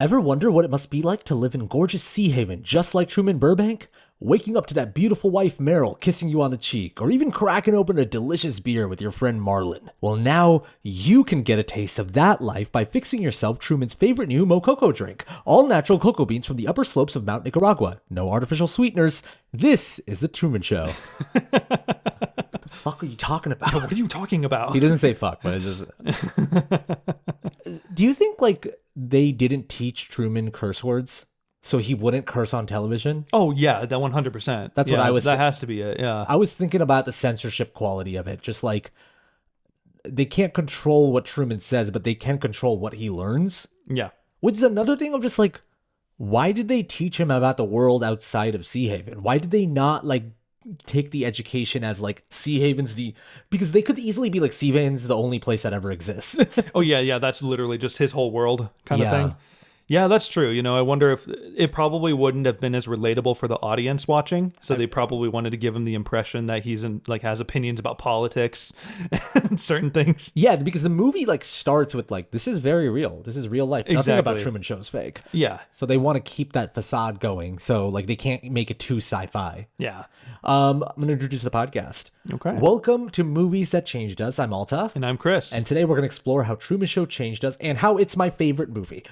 Ever wonder what it must be like to live in gorgeous Sea Haven just like Truman Burbank? Waking up to that beautiful wife Meryl kissing you on the cheek, or even cracking open a delicious beer with your friend Marlon. Well, now you can get a taste of that life by fixing yourself Truman's favorite new Mococo drink. All natural cocoa beans from the upper slopes of Mount Nicaragua. No artificial sweeteners. This is the Truman Show. What the fuck are you talking about? What are you talking about? He doesn't say fuck, but it's just... Do you think, like, they didn't teach Truman curse words so he wouldn't curse on television? Oh, yeah, that 100%. That's what I was... That has to be it, yeah. I was thinking about the censorship quality of it. Just like, they can't control what Truman says, but they can control what he learns. Yeah. Which is another thing of just like, why did they teach him about the world outside of Sea Haven? Why did they not, like, take the education as like Sea Haven's because they could easily be like Sea Haven's the only place that ever exists. Oh yeah, that's literally just his whole world kind of thing. Yeah, that's true. You know, I wonder if it probably wouldn't have been as relatable for the audience watching. So they probably wanted to give him the impression that he's has opinions about politics and certain things. Yeah, because the movie like starts with like, this is very real. This is real life. Nothing Exactly. about Truman Show is fake. Yeah. So they want to keep that facade going. So like they can't make it too sci-fi. Yeah. I'm going to introduce the podcast. Okay. Welcome to Movies That Changed Us. I'm Altaf. And I'm Chris. And today we're going to explore how Truman Show changed us and how it's my favorite movie.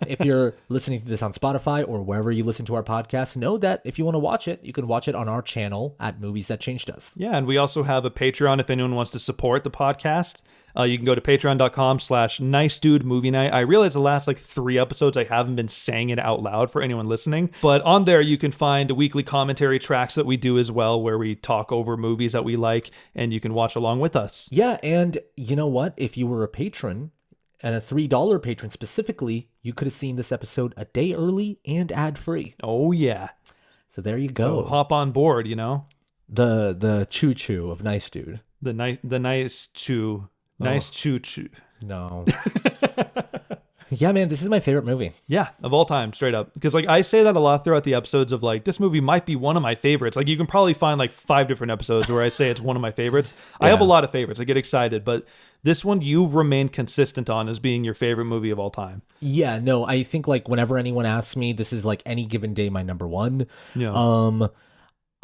If you're listening to this on Spotify or wherever you listen to our podcast, know that if you want to watch it, you can watch it on our channel at Movies That Changed Us. Yeah, and we also have a Patreon if anyone wants to support the podcast. You can go to patreon.com/nicedudemovienight. I realize the last like 3 episodes I haven't been saying it out loud for anyone listening, but on there you can find weekly commentary tracks that we do as well, where we talk over movies that we like, and you can watch along with us. Yeah, and you know what? If you were a patron, and a $3 patron specifically, you could have seen this episode a day early and ad-free. Oh yeah. So there you go. So hop on board, you know. The choo-choo of Nice Dude. The nice choo. Nice choo-choo. No. Yeah, man, this is my favorite movie. Yeah, of all time, straight up. Because like I say that a lot throughout the episodes of like, this movie might be one of my favorites. Like you can probably find like 5 different episodes where I say it's one of my favorites. Yeah. I have a lot of favorites. I get excited, but this one you've remained consistent on as being your favorite movie of all time. Yeah, no, I think like whenever anyone asks me, this is like any given day my number one. Yeah.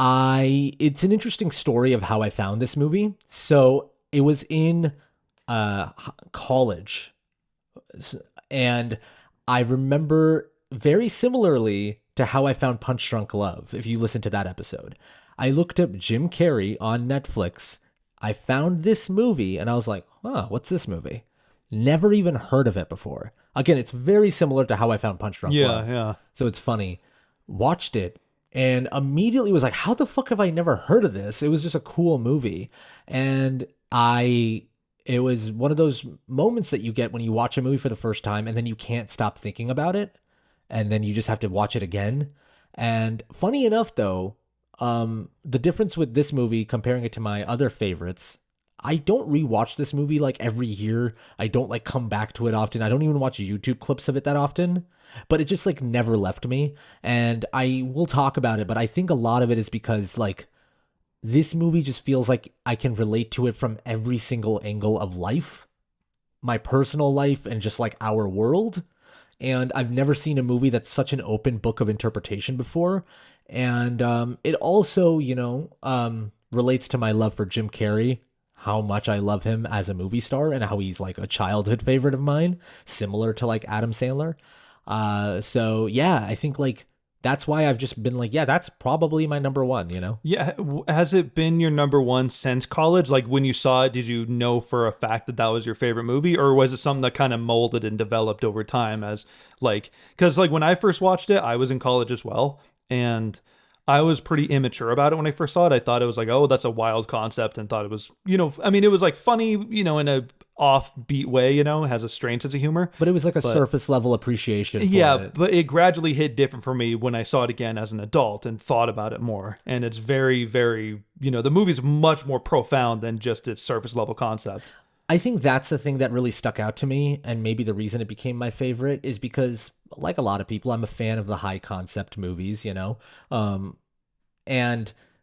It's an interesting story of how I found this movie. So it was in college. And I remember very similarly to how I found Punch Drunk Love, if you listen to that episode. I looked up Jim Carrey on Netflix. I found this movie and I was like, what's this movie? Never even heard of it before. Again, it's very similar to how I found Punch Drunk Love. Yeah. So it's funny. Watched it and immediately was like, how the fuck have I never heard of this? It was just a cool movie. And it was one of those moments that you get when you watch a movie for the first time and then you can't stop thinking about it. And then you just have to watch it again. And funny enough, though, the difference with this movie, comparing it to my other favorites, I don't rewatch this movie like every year. I don't like come back to it often. I don't even watch YouTube clips of it that often. But it just like never left me. And I will talk about it, but I think a lot of it is because like, this movie just feels like I can relate to it from every single angle of life, my personal life, and just like our world. And I've never seen a movie that's such an open book of interpretation before. And it also, relates to my love for Jim Carrey, how much I love him as a movie star and how he's like a childhood favorite of mine, similar to like Adam Sandler. So yeah, I think like, that's why I've just been like, yeah, that's probably my number one, Yeah. Has it been your number one since college? Like when you saw it, did you know for a fact that was your favorite movie? Or was it something that kind of molded and developed over time as like, because like when I first watched it, I was in college as well. And I was pretty immature about it when I first saw it. I thought it was like, oh, that's a wild concept, and thought it was, it was like funny, in a offbeat way, it has a strange sense of humor. But it was like a surface level appreciation for it. But it gradually hit different for me when I saw it again as an adult and thought about it more. And it's very, very, the movie's much more profound than just its surface level concept. I think that's the thing that really stuck out to me, and maybe the reason it became my favorite is because, like a lot of people, I'm a fan of the high concept movies, and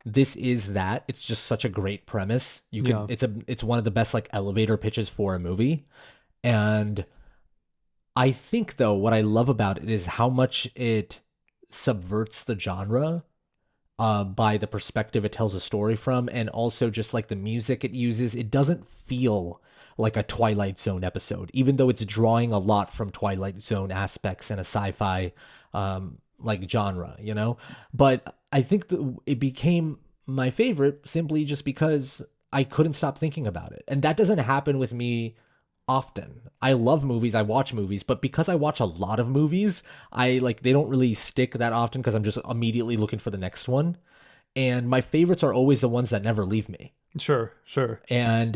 this is that. It's just such a great premise. It's one of the best like elevator pitches for a movie, and I think though what I love about it is how much it subverts the genre by the perspective it tells a story from, and also just like the music it uses. It doesn't feel like a Twilight Zone episode, even though it's drawing a lot from Twilight Zone aspects and a sci-fi like genre, you know? But I think that it became my favorite simply just because I couldn't stop thinking about it. And that doesn't happen with me often. I love movies, I watch movies, but because I watch a lot of movies, I like they don't really stick that often because I'm just immediately looking for the next one. And my favorites are always the ones that never leave me. Sure, sure. And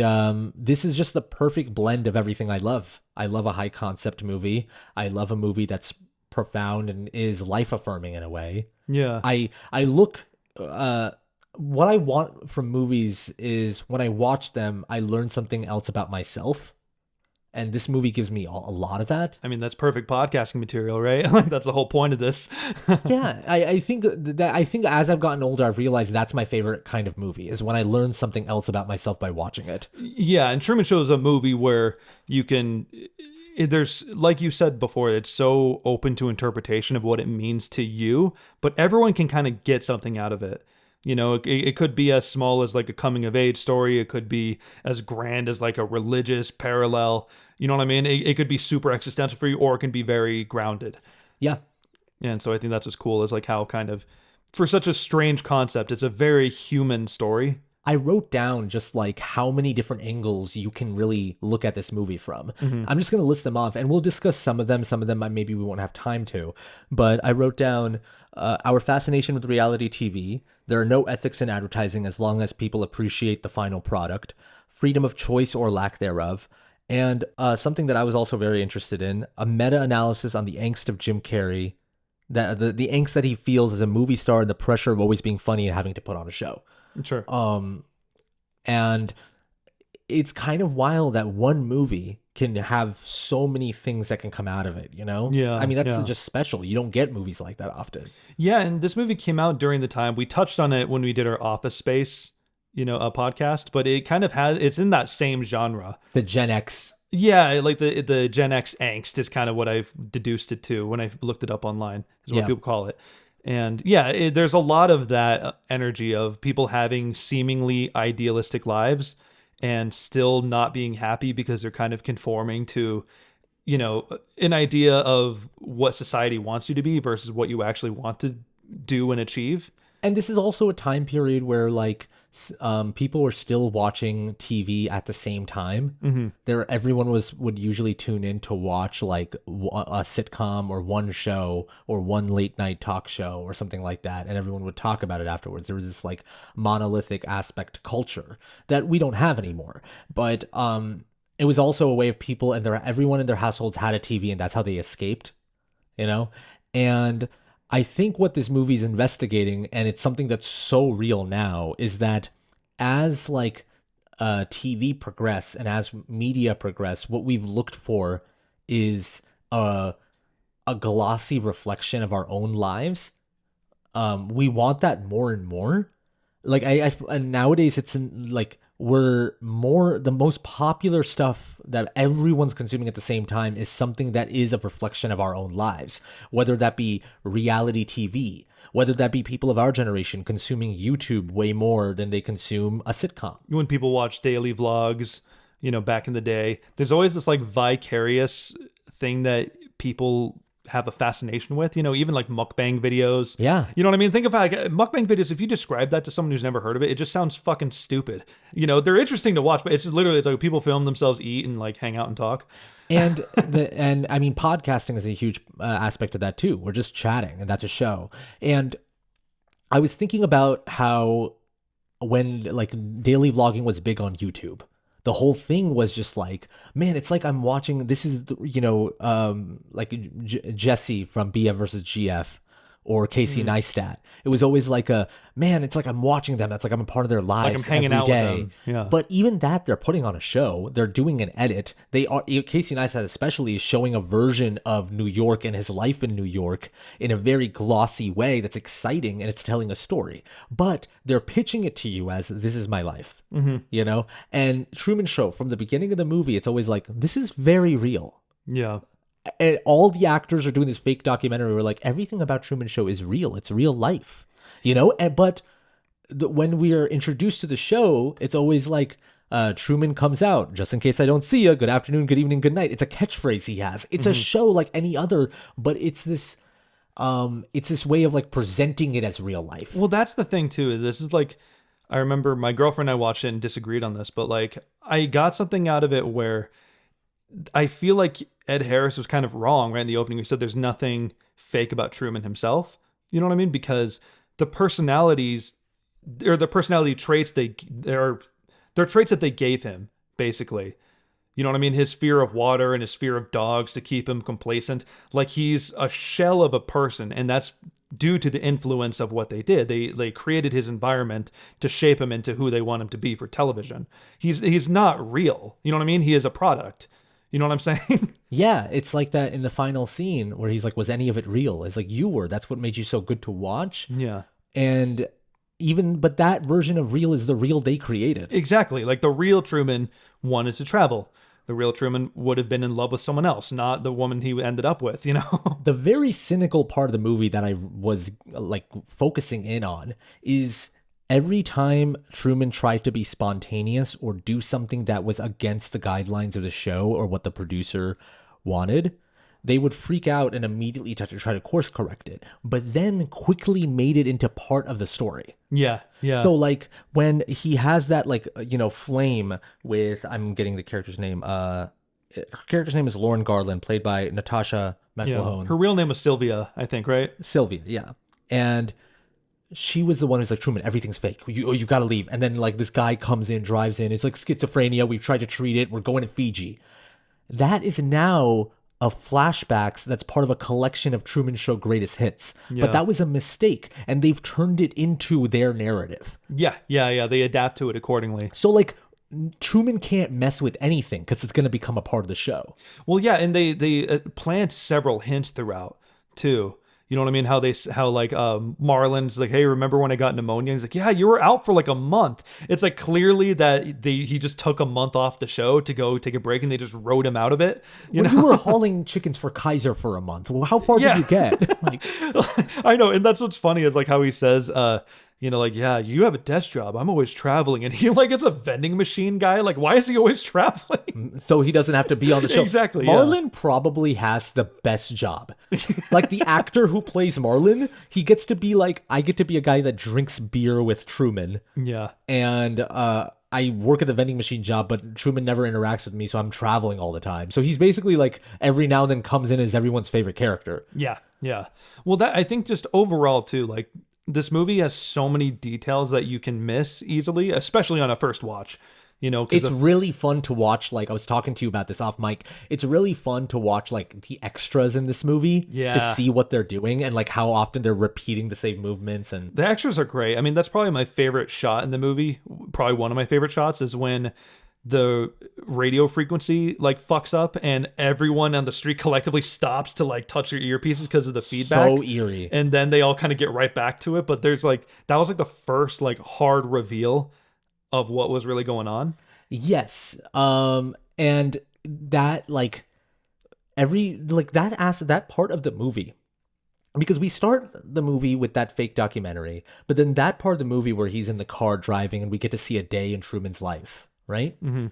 this is just the perfect blend of everything I love. I love a high concept movie. I love a movie that's profound and is life affirming in a way. Yeah. I look what I want from movies is when I watch them, I learn something else about myself. And this movie gives me a lot of that. I mean, that's perfect podcasting material, right? Like that's the whole point of this. Yeah, I think that I think as I've gotten older, I've realized that's my favorite kind of movie is when I learn something else about myself by watching it. Yeah, and Truman Show is a movie where you can there's like you said before, it's so open to interpretation of what it means to you, but everyone can kind of get something out of it. You know, it could be as small as like a coming of age story. It could be as grand as like a religious parallel. You know what I mean? It could be super existential for you, or it can be very grounded. Yeah. And so I think that's what's cool is like how kind of, for such a strange concept, it's a very human story. I wrote down just like how many different angles you can really look at this movie from. I'm just going to list them off and we'll discuss some of them. Some of them maybe we won't have time to. But I wrote down our fascination with reality TV. There are no ethics in advertising as long as people appreciate the final product. Freedom of choice or lack thereof. And something that I was also very interested in, a meta-analysis on the angst of Jim Carrey, that the angst that he feels as a movie star and the pressure of always being funny and having to put on a show. Sure. And it's kind of wild that one movie can have so many things that can come out of it, you know? Yeah. I mean, that's just special. You don't get movies like that often. Yeah, and this movie came out during the time we touched on it when we did our Office Space, a podcast, but it kind of it's in that same genre. The Gen X. Yeah, like the Gen X angst is kind of what I've deduced it to when I looked it up online, is what people call it. And yeah, there's a lot of that energy of people having seemingly idealistic lives and still not being happy because they're kind of conforming to, an idea of what society wants you to be versus what you actually want to do and achieve. And this is also a time period where like people were still watching TV at the same time. Mm-hmm. Everyone would usually tune in to watch like a sitcom or one show or one late night talk show or something like that, and everyone would talk about it afterwards. There was this like monolithic aspect to culture that we don't have anymore. But it was also a way of people and everyone in their households had a TV, and that's how they escaped. And I think what this movie is investigating, and it's something that's so real now, is that as like TV progress and as media progress, what we've looked for is a glossy reflection of our own lives. We want that more and more. Like and nowadays it's like the most popular stuff that everyone's consuming at the same time is something that is a reflection of our own lives, whether that be reality TV, whether that be people of our generation consuming YouTube way more than they consume a sitcom. When people watch daily vlogs, back in the day, there's always this like vicarious thing that people have a fascination with, even like mukbang videos. Yeah. You know what I mean? Think of like mukbang videos. If you describe that to someone who's never heard of it, it just sounds fucking stupid. They're interesting to watch, but it's just literally, it's like people film themselves eat and like hang out and talk. And I mean, podcasting is a huge aspect of that too. We're just chatting and that's a show. And I was thinking about how when like daily vlogging was big on YouTube, the whole thing was just like, man, it's like I'm watching, this is, like Jesse from BF versus GF or Casey Neistat. It was always like it's like I'm watching them. That's like I'm a part of their lives. Like I'm hanging every out day. with them. Yeah. But even that, they're putting on a show. They're doing an edit. Casey Neistat especially is showing a version of New York and his life in New York in a very glossy way that's exciting, and it's telling a story. But they're pitching it to you as, this is my life. Mm-hmm. And Truman Show, from the beginning of the movie, it's always like, this is very real. Yeah. And all the actors are doing this fake documentary where like everything about Truman Show is real. It's real life, but when we are introduced to the show, it's always like, Truman comes out, just in case I don't see you, good afternoon, good evening, good night. It's a catchphrase he has. It's a show like any other, but it's this way of like presenting it as real life. Well, that's the thing too. This is like, I remember my girlfriend and I watched it and disagreed on this, but like I got something out of it where I feel like Ed Harris was kind of wrong, right? In the opening, he said there's nothing fake about Truman himself. You know what I mean? Because the personalities or the personality traits they're traits that they gave him, basically. You know what I mean? His fear of water and his fear of dogs to keep him complacent. Like he's a shell of a person, and that's due to the influence of what they did. They created his environment to shape him into who they want him to be for television. He's not real. You know what I mean? He is a product. You know what I'm saying? Yeah, it's like that in the final scene where he's like, was any of it real? It's like, you were. That's what made you so good to watch. Yeah. And but that version of real is the real they created. Exactly. Like the real Truman wanted to travel. The real Truman would have been in love with someone else, not the woman he ended up with, you know? The very cynical part of the movie that I was like focusing in on is every time Truman tried to be spontaneous or do something that was against the guidelines of the show or what the producer wanted, they would freak out and immediately try to course correct it, but then quickly made it into part of the story. Yeah, yeah. So like when he has that like, flame with, I'm getting the character's name. Her character's name is Lauren Garland, played by Natasha McElhone. Yeah. Her real name was Sylvia, I think, right? Sylvia, yeah. And she was the one who's like, Truman, everything's fake. You got to leave. And then like this guy comes in, drives in. It's like schizophrenia. We've tried to treat it. We're going to Fiji. That is now a flashbacks that's part of a collection of Truman Show greatest hits. Yeah. But that was a mistake. And they've turned it into their narrative. Yeah. They adapt to it accordingly. So like Truman can't mess with anything because it's going to become a part of the show. Well, yeah. And they plant several hints throughout too. You know what I mean? How Marlon's like, hey, remember when I got pneumonia? He's like, yeah, you were out for like a month. It's like clearly that he just took a month off the show to go take a break, and they just wrote him out of it. You were hauling chickens for Kaiser for a month. Well, how far did you get? Like, I know, and that's what's funny is like how he says, yeah, you have a desk job. I'm always traveling. And he like is a vending machine guy. Like, why is he always traveling? So he doesn't have to be on the show. Exactly. Marlon probably has the best job. Like the actor who plays Marlon, he gets to be like, I get to be a guy that drinks beer with Truman. Yeah. And I work at the vending machine job, but Truman never interacts with me, so I'm traveling all the time. So he's basically like every now and then comes in as everyone's favorite character. Yeah. Yeah. Well, that I think just overall too, like, this movie has so many details that you can miss easily, especially on a first watch. It's really fun to watch. Like I was talking to you about this off mic. It's really fun to watch like the extras in this movie to see what they're doing and like how often they're repeating the same movements. And the extras are great. I mean, that's probably my favorite shot in the movie. Probably one of my favorite shots is when the radio frequency like fucks up and everyone on the street collectively stops to like touch their earpieces because of the feedback. So eerie. And then they all kind of get right back to it. But there's like, that was like the first like hard reveal of what was really going on. Yes. And that like that part of the movie, because we start the movie with that fake documentary, but then that part of the movie where he's in the car driving and we get to see a day in Truman's life. Right? Mm-hmm.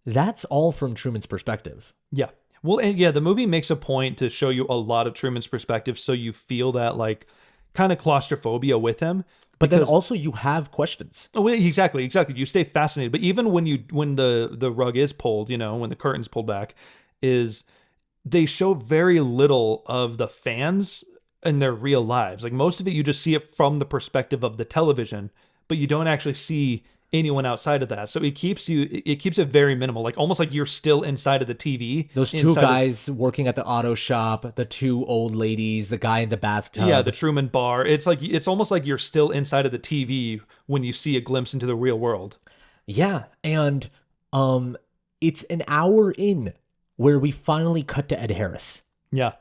That's all from Truman's perspective. Yeah. Well, and yeah, the movie makes a point to show you a lot of Truman's perspective, so you feel that like kind of claustrophobia with him. But then also you have questions. Oh, exactly. You stay fascinated. But even when the rug is pulled, when the curtain's pulled back, is they show very little of the fans in their real lives. Like most of it, you just see it from the perspective of the television, but you don't actually see anyone outside of that. So it keeps it very minimal, like almost like you're still inside of the TV. Those two guys working at the auto shop, the two old ladies, the guy in the bathtub. Yeah, the Truman bar. It's almost like you're still inside of the TV when you see a glimpse into the real world. Yeah, and it's an hour in where we finally cut to Ed Harris. Yeah.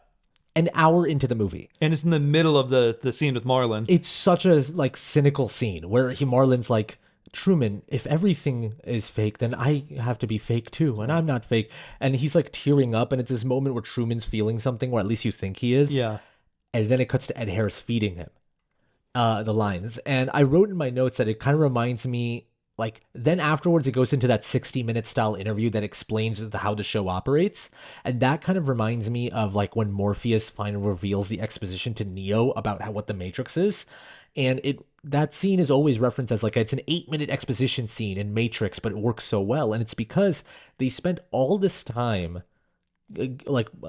An hour into the movie. And it's in the middle of the scene with Marlon. It's such a like cynical scene where Marlon's like, Truman, if everything is fake, then I have to be fake too, and I'm not fake. And he's like tearing up, and it's this moment where Truman's feeling something, or at least you think he is. Yeah. And then it cuts to Ed Harris feeding him the lines. And I wrote in my notes that it kind of reminds me, like, then afterwards it goes into that 60-minute style interview that explains how the show operates. And that kind of reminds me of like when Morpheus finally reveals the exposition to Neo about what the Matrix is. And that scene is always referenced as like it's an 8-minute exposition scene in Matrix, but it works so well. And it's because they spent all this time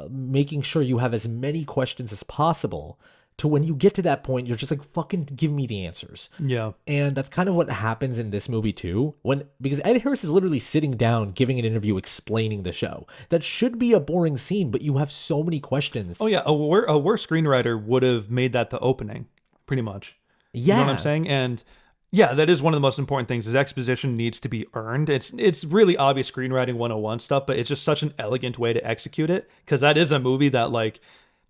making sure you have as many questions as possible to when you get to that point, you're just like, fucking give me the answers. Yeah. And that's kind of what happens in this movie too. Because Ed Harris is literally sitting down, giving an interview, explaining the show. That should be a boring scene, but you have so many questions. Oh yeah. A worse screenwriter would have made that the opening, pretty much. Yeah. You know what I'm saying? And yeah, that is one of the most important things is exposition needs to be earned. It's really obvious screenwriting 101 stuff, but it's just such an elegant way to execute it. Because that is a movie that like,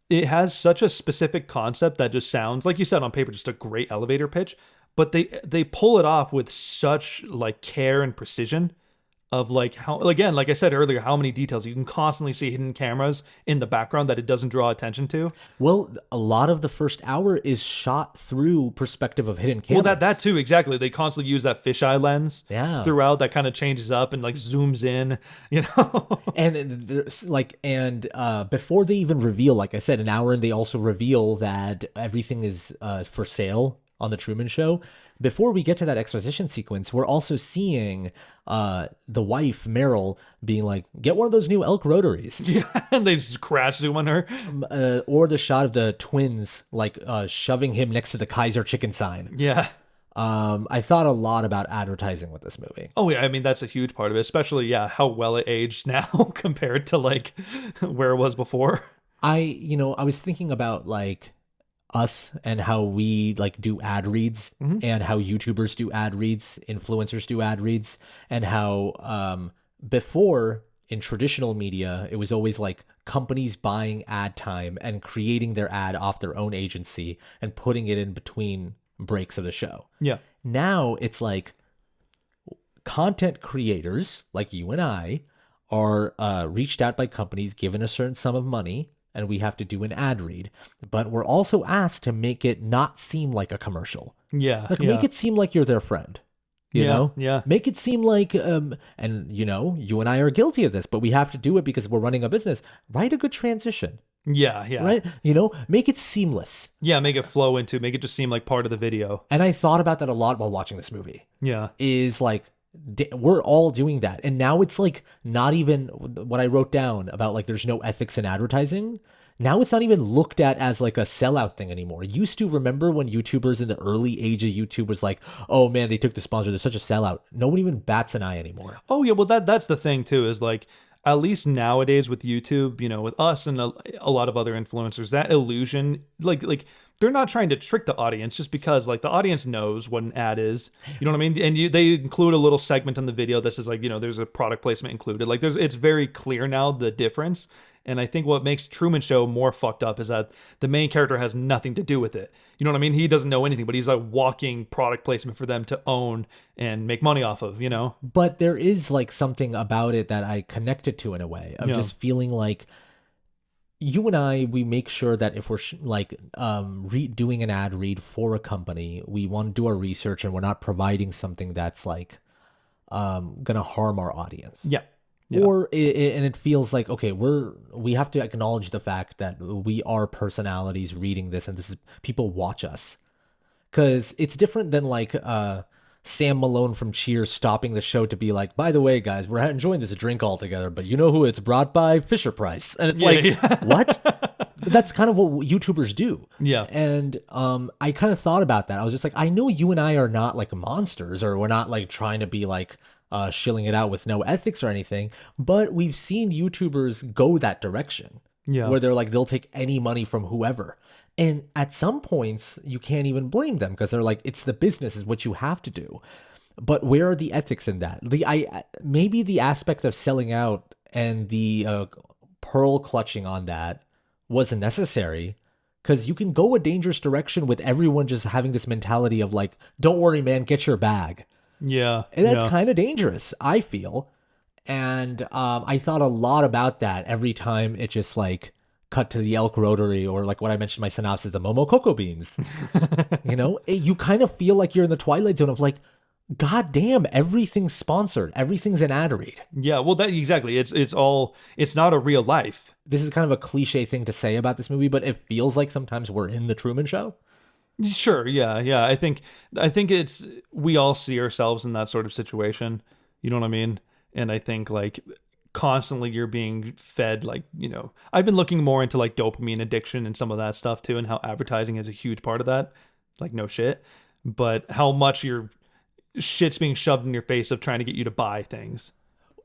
it has such a specific concept that just sounds, like you said on paper, just a great elevator pitch, but they pull it off with such like care and precision of like how, again, like I said earlier, how many details you can constantly see hidden cameras in the background that it doesn't draw attention to. Well, a lot of the first hour is shot through perspective of hidden cameras. Well, that too, exactly. They constantly use that fisheye lens throughout that kind of changes up and like zooms in, you know? And there's like, before they even reveal, like I said, an hour in, they also reveal that everything is for sale on the Truman Show. Before we get to that exposition sequence, we're also seeing the wife, Meryl, being like, get one of those new elk rotaries. Yeah, and they just crash zoom on her. Or the shot of the twins, like shoving him next to the Kaiser chicken sign. Yeah. I thought a lot about advertising with this movie. Oh yeah, I mean that's a huge part of it, especially how well it aged now compared to like where it was before. I was thinking about like us and how we like do ad reads and how YouTubers do ad reads, influencers do ad reads, and how before in traditional media, it was always like companies buying ad time and creating their ad off their own agency and putting it in between breaks of the show. Yeah. Now it's like content creators like you and I are reached out by companies given a certain sum of money, and we have to do an ad read, but we're also asked to make it not seem like a commercial. Yeah. Make it seem like you're their friend. You know? Yeah. Make it seem like, and you and I are guilty of this, but we have to do it because we're running a business. Write a good transition. Yeah. Right? Make it seamless. Yeah, make it just seem like part of the video. And I thought about that a lot while watching this movie. Yeah. Is like, we're all doing that. And now it's like not even what I wrote down about like there's no ethics in advertising. Now it's not even looked at as like a sellout thing anymore. Used to, remember when YouTubers in the early age of YouTube was like, oh man, they took the sponsor, they're such a sellout. No one even bats an eye anymore. Oh yeah, well that's the thing too, is like at least nowadays with YouTube, with us and a lot of other influencers, that illusion, like they're not trying to trick the audience just because like the audience knows what an ad is. You know what I mean? And they include a little segment on the video that says like, there's a product placement included. Like it's very clear now the difference. And I think what makes Truman Show more fucked up is that the main character has nothing to do with it. You know what I mean? He doesn't know anything, but he's like walking product placement for them to own and make money off of, But there is like something about it that I connected to in a way of just feeling like you and I, we make sure that if we're doing an ad read for a company, we want to do our research and we're not providing something that's like going to harm our audience. Yeah. And it feels like, okay, we have to acknowledge the fact that we are personalities reading this, and this is people watch us, because it's different than like Sam Malone from Cheers stopping the show to be like, by the way, guys, we're enjoying this drink all together, but you know who it's brought by? Fisher Price. And it's what? But that's kind of what YouTubers do. Yeah. And I kind of thought about that. I was just like, I know you and I are not like monsters, or we're not like trying to be like shilling it out with no ethics or anything, but we've seen YouTubers go that direction. Yeah. Where they're like, they'll take any money from whoever. And at some points, you can't even blame them because they're like, it's the business is what you have to do. But where are the ethics in that? Maybe the aspect of selling out and the pearl clutching on that wasn't necessary, because you can go a dangerous direction with everyone just having this mentality of like, don't worry, man, get your bag. Yeah. And that's yeah. kind of dangerous, I feel. And I thought a lot about that every time it just like cut to the elk rotary, or like what I mentioned in my synopsis, the Momo cocoa beans. You kind of feel like you're in the twilight zone of like, God damn, everything's sponsored. Everything's an ad read. Yeah, well, that exactly. It's not a real life. This is kind of a cliche thing to say about this movie, but it feels like sometimes we're in the Truman Show. Sure, yeah. I think it's we all see ourselves in that sort of situation. You know what I mean? And I think like constantly you're being fed like, I've been looking more into like dopamine addiction and some of that stuff too, and how advertising is a huge part of that. Like no shit. But how much your shit's being shoved in your face of trying to get you to buy things.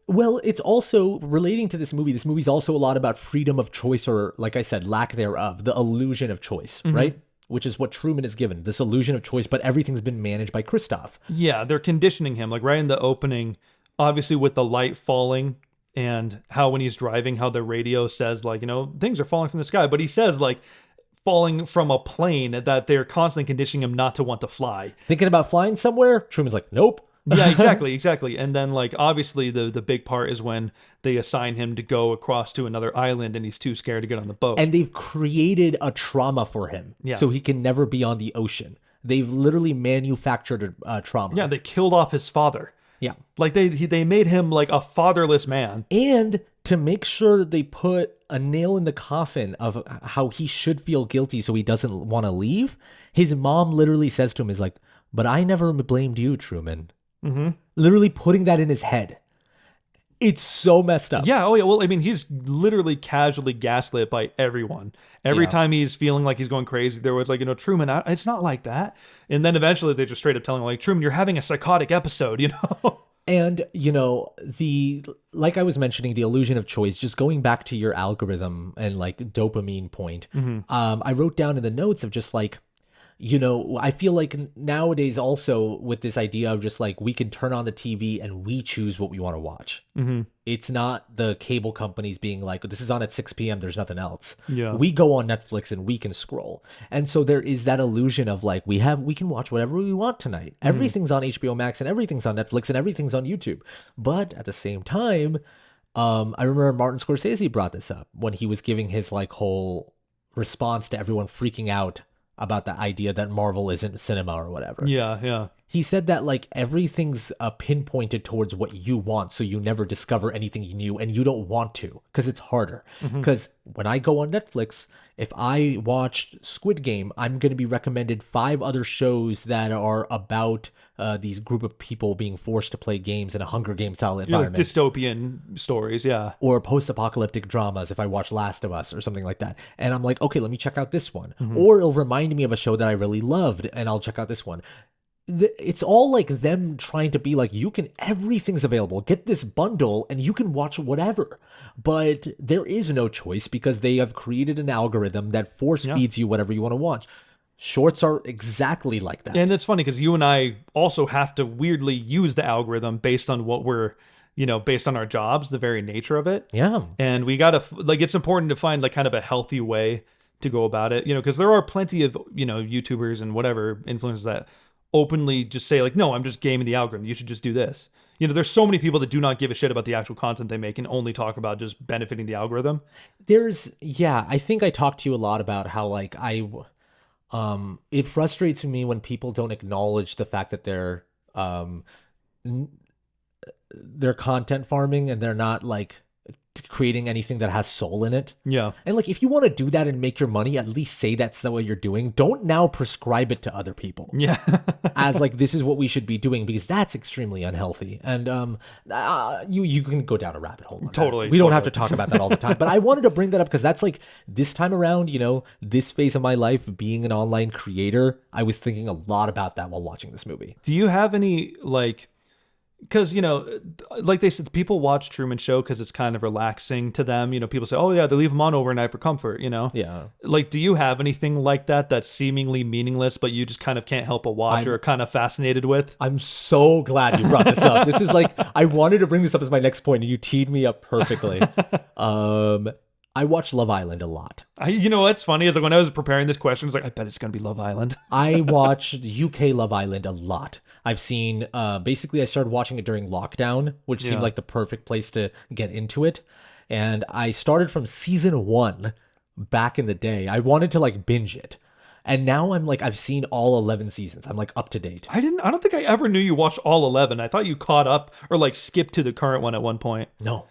Well, it's also relating to this movie. This movie's also a lot about freedom of choice, or like I said, lack thereof, the illusion of choice, right? Which is what Truman is given, this illusion of choice, but everything's been managed by Christoph. Yeah, they're conditioning him. Like right in the opening, obviously with the light falling and how when he's driving, how the radio says like, things are falling from the sky. But he says like falling from a plane, that they're constantly conditioning him not to want to fly. Thinking about flying somewhere? Truman's like, nope. Yeah, exactly. And then like obviously the big part is when they assign him to go across to another island and he's too scared to get on the boat. And they've created a trauma for him, so he can never be on the ocean. They've literally manufactured a trauma. Yeah, they killed off his father. Yeah. Like they made him like a fatherless man. And to make sure that they put a nail in the coffin of how he should feel guilty so he doesn't want to leave, his mom literally says to him, is like, but I never blamed you, Truman. Literally putting that in his head. It's so messed up. Yeah, oh yeah. Well, I mean, he's literally casually gaslit by everyone. Every time he's feeling like he's going crazy, there was like, Truman, it's not like that. And then eventually they just straight up telling him like, Truman, you're having a psychotic episode, And, like I was mentioning, the illusion of choice, just going back to your algorithm and like dopamine point, I wrote down in the notes of just like, I feel like nowadays also with this idea of just like we can turn on the TV and we choose what we want to watch. It's not the cable companies being like, this is on at 6 p.m. There's nothing else. Yeah. We go on Netflix and we can scroll. And so there is that illusion of like, we can watch whatever we want tonight. Everything's on HBO Max and everything's on Netflix and everything's on YouTube. But at the same time, I remember Martin Scorsese brought this up when he was giving his like whole response to everyone freaking out about the idea that Marvel isn't cinema or whatever. Yeah. He said that like everything's pinpointed towards what you want, so you never discover anything new, and you don't want to because it's harder. Because when I go on Netflix, if I watched Squid Game, I'm going to be recommended 5 other shows that are about these group of people being forced to play games in a Hunger Games style environment. Like dystopian stories, yeah. Or post-apocalyptic dramas if I watch Last of Us or something like that. And I'm like, okay, let me check out this one. Or it'll remind me of a show that I really loved, and I'll check out this one. It's all like them trying to be like, everything's available. Get this bundle and you can watch whatever. But there is no choice because they have created an algorithm that force feeds you whatever you want to watch. Shorts are exactly like that. And it's funny because you and I also have to weirdly use the algorithm based on what we're, based on our jobs, the very nature of it. Yeah. And we got to, like, it's important to find like kind of a healthy way to go about it, because there are plenty of, YouTubers and whatever influencers that openly just say like, no, I'm just gaming the algorithm. You should just do this. There's so many people that do not give a shit about the actual content they make and only talk about just benefiting the algorithm. I think I talked to you a lot about how like it frustrates me when people don't acknowledge the fact that they're content farming and they're not like creating anything that has soul in it. Yeah. And like, if you want to do that and make your money, at least say that's the way you're doing. Don't now prescribe it to other people. Yeah. As like, this is what we should be doing, because that's extremely unhealthy. And you can go down a rabbit hole. Totally. We don't have to talk about that all the time. But I wanted to bring that up because that's like this time around, this phase of my life being an online creator, I was thinking a lot about that while watching this movie. Do you have any like, because, like they said, people watch Truman Show because it's kind of relaxing to them. People say, oh, yeah, they leave them on overnight for comfort, Yeah. Like, do you have anything like that that's seemingly meaningless, but you just kind of can't help but watch or are kind of fascinated with? I'm so glad you brought this up. This is like, I wanted to bring this up as my next point, and you teed me up perfectly. I watch Love Island a lot. You know what's funny is like when I was preparing this question, I was like, I bet it's gonna be Love Island. I watch UK Love Island a lot. I've seen, basically I started watching it during lockdown, which seemed like the perfect place to get into it. And I started from season 1 back in the day. I wanted to like binge it. And now I'm like, I've seen all 11 seasons. I'm like up to date. I don't think I ever knew you watched all 11. I thought you caught up or like skipped to the current one at one point. No.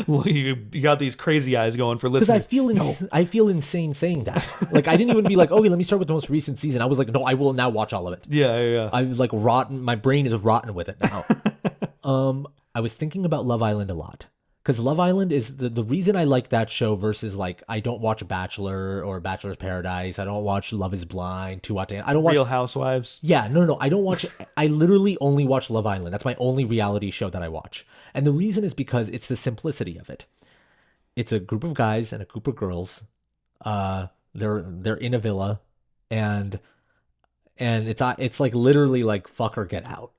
You got these crazy eyes going for Because listeners. I feel insane saying that. Like I didn't even be like, okay, let me start with the most recent season. I was like, no, I will now watch all of it. Yeah. I was like rotten. My brain is rotten with it now. I was thinking about Love Island a lot because Love Island is the reason I like that show versus like I don't watch Bachelor or Bachelor's Paradise. I don't watch Love Is Blind, Too Hot to I don't watch Real Housewives. Yeah, no. I don't watch. I literally only watch Love Island. That's my only reality show that I watch. And the reason is because it's the simplicity of it. It's a group of guys and a group of girls. They're in a villa, and it's like literally like fuck or get out.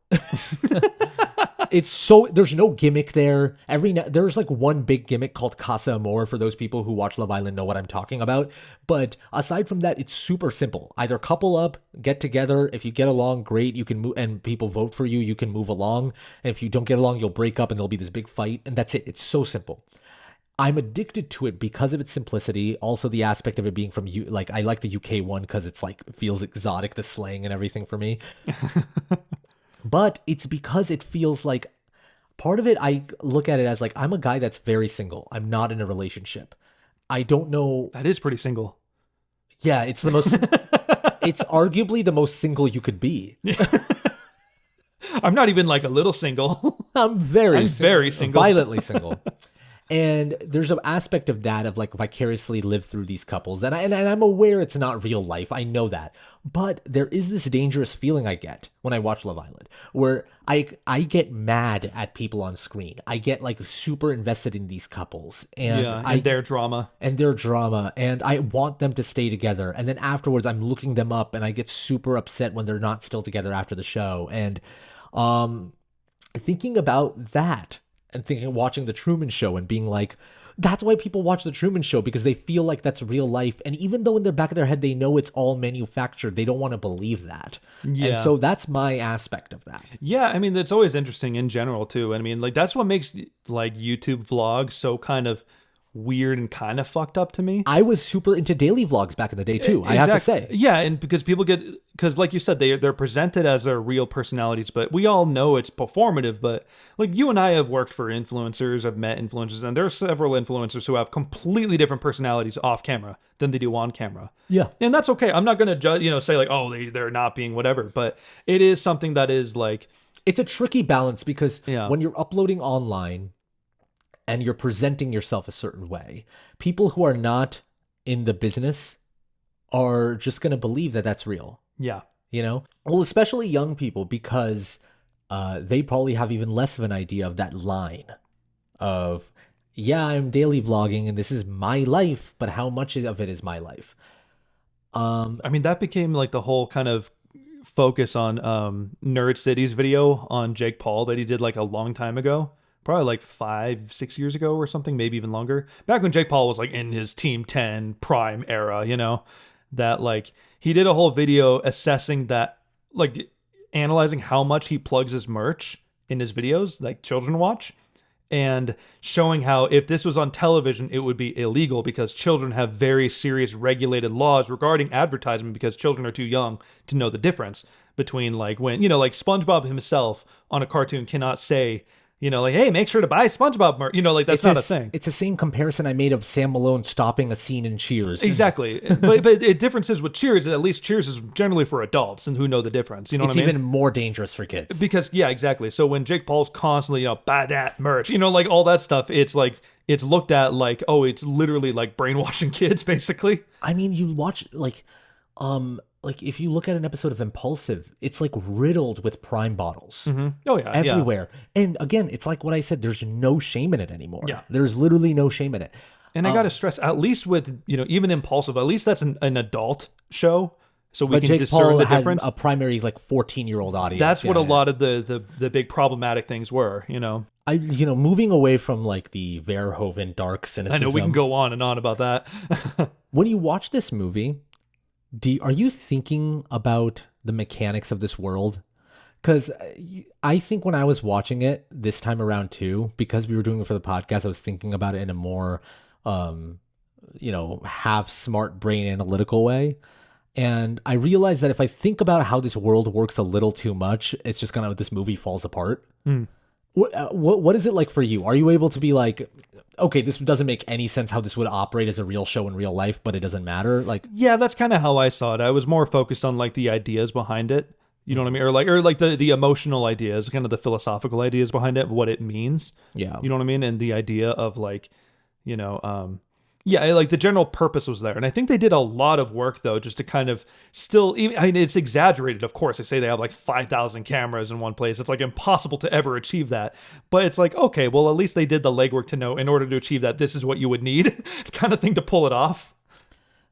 It's so there's no gimmick there. There's like one big gimmick called Casa Amor for those people who watch Love Island know what I'm talking about. But aside from that, it's super simple. Either couple up, get together. If you get along, great. You can move, and people vote for you. You can move along. And if you don't get along, you'll break up, and there'll be this big fight. And that's it. It's so simple. I'm addicted to it because of its simplicity. Also, the aspect of it being from like I like the UK one because it's like it feels exotic, the slang and everything for me. But it's because it feels like part of it. I look at it as like I'm a guy that's very single. I'm not in a relationship. I don't know. That is pretty single. Yeah, it's the most. It's arguably the most single you could be. I'm not even like a little single. I'm very single. Violently single. And there's an aspect of that of like vicariously live through these couples and I'm aware it's not real life. I know that. But there is this dangerous feeling I get when I watch Love Island where I get mad at people on screen. I get like super invested in these couples and their drama. And I want them to stay together. And then afterwards I'm looking them up and I get super upset when they're not still together after the show. And thinking about that and watching the Truman Show and being like, that's why people watch the Truman Show, because they feel like that's real life. And even though in the back of their head, they know it's all manufactured, they don't want to believe that. Yeah. And so that's my aspect of that. Yeah. I mean, that's always interesting in general too. I mean, like that's what makes like YouTube vlogs so kind of weird and kind of fucked up to me. I was super into daily vlogs back in the day too. Exactly. I have to say. Yeah, and because like you said, they're presented as their real personalities, but we all know it's performative. But like you and I have worked for influencers, I've met influencers, and there are several influencers who have completely different personalities off camera than they do on camera. Yeah, and that's okay. I'm not gonna judge, say like, oh, they're not being whatever, but it is something that is like it's a tricky balance because when you're uploading online and you're presenting yourself a certain way, people who are not in the business are just going to believe that that's real. Yeah. Well, especially young people, because they probably have even less of an idea of that line of, yeah, I'm daily vlogging and this is my life, but how much of it is my life? I mean, that became like the whole kind of focus on Nerd City's video on Jake Paul that he did like a long time ago. Probably like 5-6 years ago or something, maybe even longer. Back when Jake Paul was like in his Team 10 prime era, that like he did a whole video assessing that, like analyzing how much he plugs his merch in his videos, like children watch, and showing how if this was on television, it would be illegal because children have very serious regulated laws regarding advertisement because children are too young to know the difference between like when, like SpongeBob himself on a cartoon cannot say, like, hey, make sure to buy SpongeBob merch. Like, that's not a thing. It's the same comparison I made of Sam Malone stopping a scene in Cheers. Exactly. but the difference is with Cheers, at least Cheers is generally for adults and who know the difference. You know what I mean? It's even more dangerous for kids. Because, yeah, exactly. So when Jake Paul's constantly, buy that merch, like all that stuff, it's like, it's looked at like, oh, it's literally like brainwashing kids, basically. I mean, you watch like if you look at an episode of Impulsive, it's like riddled with Prime bottles. Mm-hmm. Oh yeah, everywhere. Yeah. And again, it's like what I said. There's no shame in it anymore. Yeah, there's literally no shame in it. And I gotta stress, at least with even Impulsive, at least that's an adult show, so we can Jake discern Paul the had difference. A primary like 14-year-old audience. That's what a lot of the big problematic things were. moving away from like the Verhoeven dark I cynicism. know we can go on and on about that. When you watch this movie, are you thinking about the mechanics of this world? Because I think when I was watching it this time around too, because we were doing it for the podcast, I was thinking about it in a more, half smart brain analytical way. And I realized that if I think about how this world works a little too much, it's just kind of this movie falls apart. What is it like for you? Are you able to be like, okay, this doesn't make any sense how this would operate as a real show in real life, but it doesn't matter? Like, Yeah, that's kind of how I saw it. I was more focused on like the ideas behind it. You know what I mean? Or like the emotional ideas, kind of the philosophical ideas behind it, what it means. yeah, You know what I mean? And the idea of like, like the general purpose was there. And I think they did a lot of work though, just to kind of still, I mean, it's exaggerated. Of course, they say they have like 5,000 cameras in one place. It's like impossible to ever achieve that. But it's like, okay, well, at least they did the legwork to know in order to achieve that, this is what you would need kind of thing to pull it off.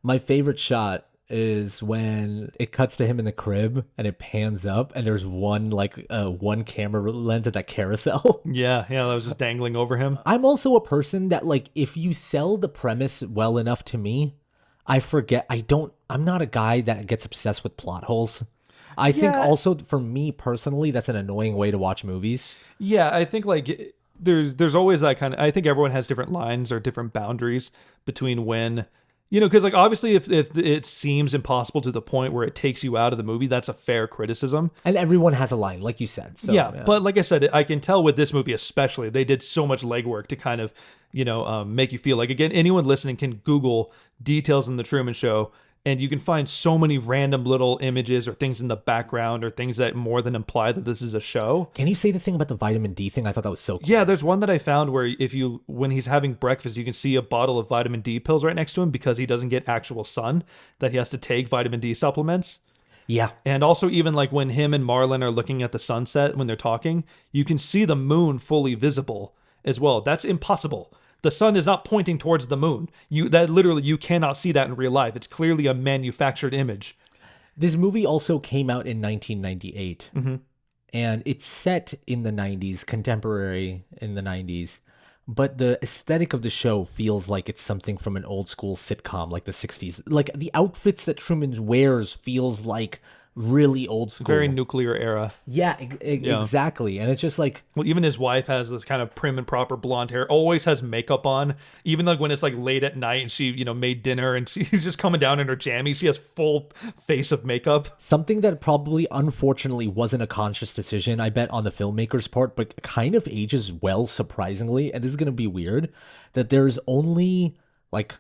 my favorite shot is when it cuts to him in the crib and it pans up and there's one camera lens at that carousel. Yeah, that was just dangling over him. I'm also a person that like, if you sell the premise well enough to me, I'm not a guy that gets obsessed with plot holes. I think also for me personally, that's an annoying way to watch movies. Yeah, I think like there's always that kind of, I think everyone has different lines or different boundaries between when, because like obviously if it seems impossible to the point where it takes you out of the movie, that's a fair criticism. And everyone has a line, like you said. So, yeah, but like I said, I can tell with this movie especially, they did so much legwork to kind of, make you feel like, again, anyone listening can Google details in the Truman Show, and you can find so many random little images or things in the background or things that more than imply that this is a show. Can you say the thing about the vitamin D thing? I thought that was so cool. Yeah, there's one that I found where when he's having breakfast, you can see a bottle of vitamin D pills right next to him because he doesn't get actual sun, that he has to take vitamin D supplements. Yeah. And also even like when him and Marlon are looking at the sunset when they're talking, you can see the moon fully visible as well. That's impossible. The sun is not pointing towards the moon. You cannot see that in real life. It's clearly a manufactured image. This movie also came out in 1998. And it's set in the 90s, contemporary in the 90s. But the aesthetic of the show feels like it's something from an old school sitcom, like the 60s. Like the outfits that Truman wears feels like really old school. Very nuclear era. Yeah, exactly. And it's just like, well, even his wife has this kind of prim and proper blonde hair, always has makeup on, even like when it's like late at night and she made dinner and she's just coming down in her jammies, she has full face of makeup. Something that probably unfortunately wasn't a conscious decision, I bet, on the filmmaker's part, but kind of ages well, surprisingly. And this is going to be weird, that there's only like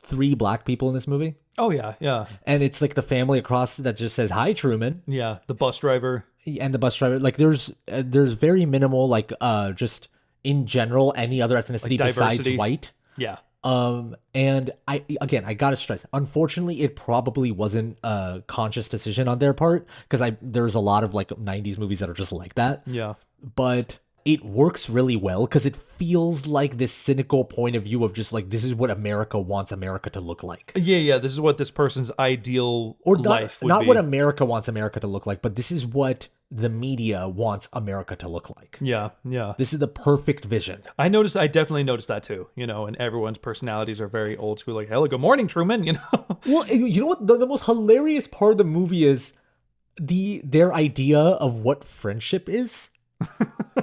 3 black people in this movie. Oh, yeah. And it's like the family across that just says, "Hi, Truman." Yeah, the bus driver. And the bus driver. Like there's very minimal, like just in general, any other ethnicity like besides white. Yeah. And I gotta stress, unfortunately, it probably wasn't a conscious decision on their part, because there's a lot of like 90s movies that are just like that. Yeah. But it works really well because it feels like this cynical point of view of just like, this is what America wants America to look like. Yeah. This is what this person's ideal life would be. Not what America wants America to look like, but this is what the media wants America to look like. Yeah. This is the perfect vision. I definitely noticed that too, and everyone's personalities are very old school, like, hello, good morning, Truman, Well, you know what? The most hilarious part of the movie is their idea of what friendship is.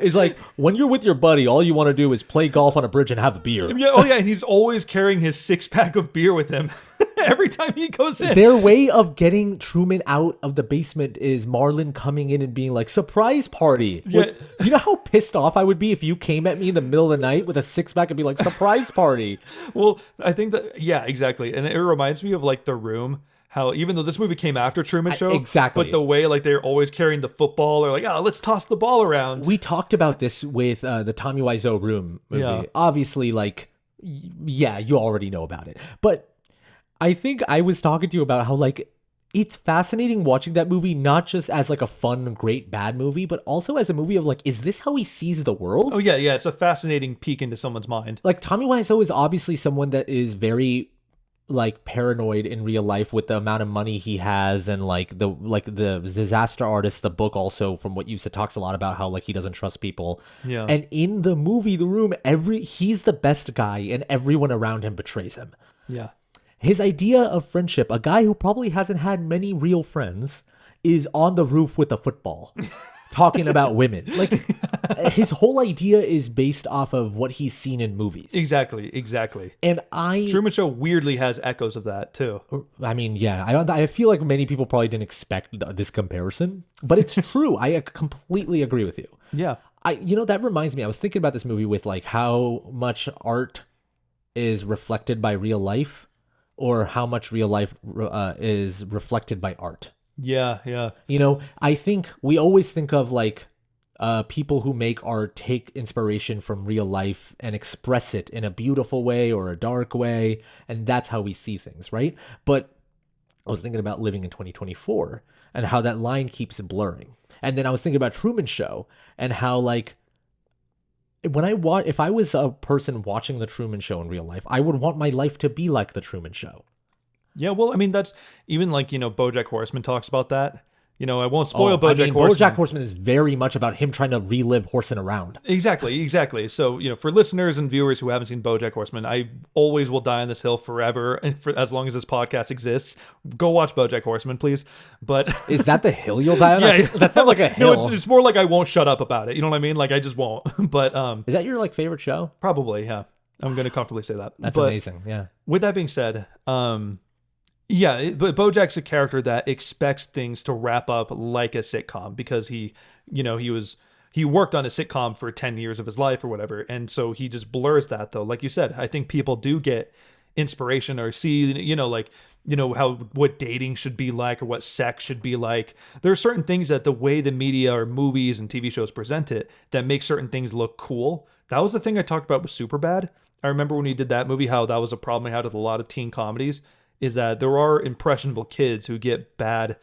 It's like, when you're with your buddy, all you want to do is play golf on a bridge and have a beer. Yeah, and he's always carrying his 6-pack of beer with him every time he goes in. Their way of getting Truman out of the basement is Marlon coming in and being like, "Surprise party." Yeah. You know how pissed off I would be if you came at me in the middle of the night with a 6-pack and be like, "Surprise party." Well, I think that, yeah, exactly. And it reminds me of like The Room. How even though this movie came after Truman Show, exactly, but the way like they're always carrying the football or like, let's toss the ball around. We talked about this with the Tommy Wiseau Room movie. Yeah. Obviously, like, yeah, you already know about it. But I think I was talking to you about how like it's fascinating watching that movie, not just as like a fun, great, bad movie, but also as a movie of like, is this how he sees the world? Oh yeah, it's a fascinating peek into someone's mind. Like Tommy Wiseau is obviously someone that is very like paranoid in real life with the amount of money he has, and the disaster artist. The book also, from what you said, talks a lot about how like he doesn't trust people. Yeah. And in the movie The Room, he's the best guy and everyone around him betrays him. Yeah. His idea of friendship, a guy who probably hasn't had many real friends, is on the roof with a football talking about women. Like, his whole idea is based off of what he's seen in movies. Exactly. And Truman Show weirdly has echoes of that too. I mean, yeah, I feel like many people probably didn't expect this comparison, but it's true. I completely agree with you. Yeah. That reminds me, I was thinking about this movie with like how much art is reflected by real life, or how much real life is reflected by art. Yeah. I think we always think of like people who make art take inspiration from real life and express it in a beautiful way or a dark way, and that's how we see things, right? But I was thinking about living in 2024 and how that line keeps blurring. And then I was thinking about Truman Show and how like if I was a person watching the Truman Show in real life, I would want my life to be like the Truman Show. Yeah, well, I mean, that's even like, BoJack Horseman talks about that. I won't spoil BoJack Horseman. BoJack Horseman is very much about him trying to relive horsing around. Exactly. So, for listeners and viewers who haven't seen BoJack Horseman, I always will die on this hill forever, and for as long as this podcast exists. Go watch BoJack Horseman, please. But is that the hill you'll die on? Yeah, that's not like a hill. No, it's more like I won't shut up about it. You know what I mean? Like I just won't. But is that your like favorite show? Probably, yeah. I'm going to comfortably say that. That's amazing. Yeah. With that being said, yeah, but BoJack's a character that expects things to wrap up like a sitcom because he worked on a sitcom for 10 years of his life or whatever. And so he just blurs that though. Like you said, I think people do get inspiration or see, what dating should be like or what sex should be like. There are certain things that the way the media or movies and TV shows present it that make certain things look cool. That was the thing I talked about with Superbad. I remember when he did that movie, how that was a problem I had with a lot of teen comedies. Is that there are impressionable kids who get bad,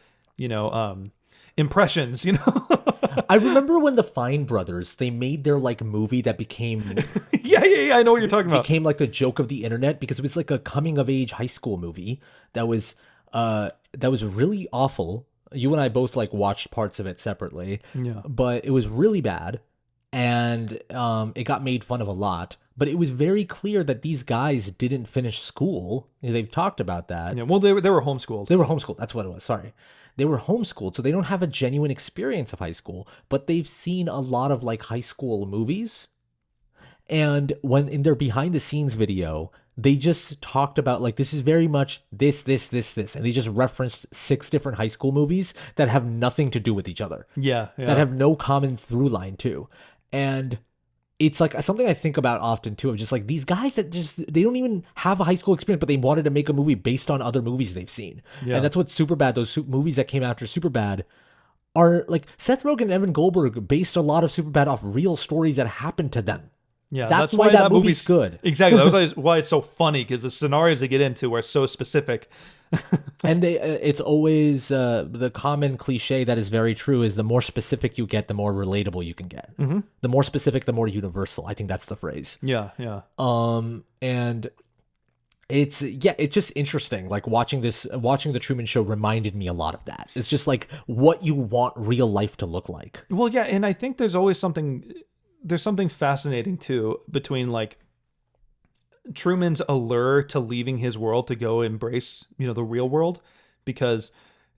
impressions, I remember when the Fine Brothers, they made their like movie that became... yeah, I know what you're talking about. Became like the joke of the internet because it was like a coming of age high school movie that was really awful. You and I both like watched parts of it separately. Yeah. But it was really bad. And it got made fun of a lot. But it was very clear that these guys didn't finish school. They've talked about that. Yeah, well, they were homeschooled. They were homeschooled. That's what it was. Sorry. They were homeschooled, so they don't have a genuine experience of high school. But they've seen a lot of like high school movies. And when in their behind the scenes video, they just talked about like, this is very much this. And they just referenced 6 different high school movies that have nothing to do with each other. Yeah. That have no common through line too. And it's like something I think about often too, of just like these guys that they don't even have a high school experience, but they wanted to make a movie based on other movies they've seen. Yeah. And that's what Superbad, those movies that came after Superbad are like. Seth Rogen and Evan Goldberg based a lot of Superbad off real stories that happened to them. Yeah, that's why that movie's good. Exactly. That's why it's so funny, because the scenarios they get into are so specific. And it's always the common cliche that is very true is the more specific you get, the more relatable you can get. Mm-hmm. The more specific, the more universal. I think that's the phrase. Yeah. And it's just interesting. Like watching the Truman Show reminded me a lot of that. It's just like what you want real life to look like. Well, yeah, and I think there's always something fascinating too between like Truman's allure to leaving his world to go embrace, the real world, because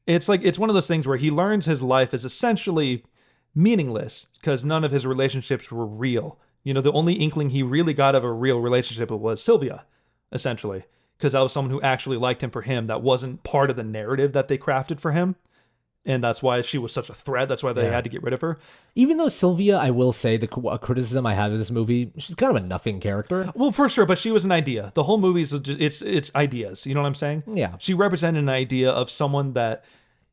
it's one of those things where he learns his life is essentially meaningless because none of his relationships were real. The only inkling he really got of a real relationship was Sylvia, essentially, because that was someone who actually liked him for him. That wasn't part of the narrative that they crafted for him. And that's why she was such a threat. That's why they had to get rid of her. Even though Sylvia, I will say, the criticism I have of this movie, she's kind of a nothing character. Well, for sure, but she was an idea. The whole movie is just, it's ideas. You know what I'm saying? Yeah. She represented an idea of someone that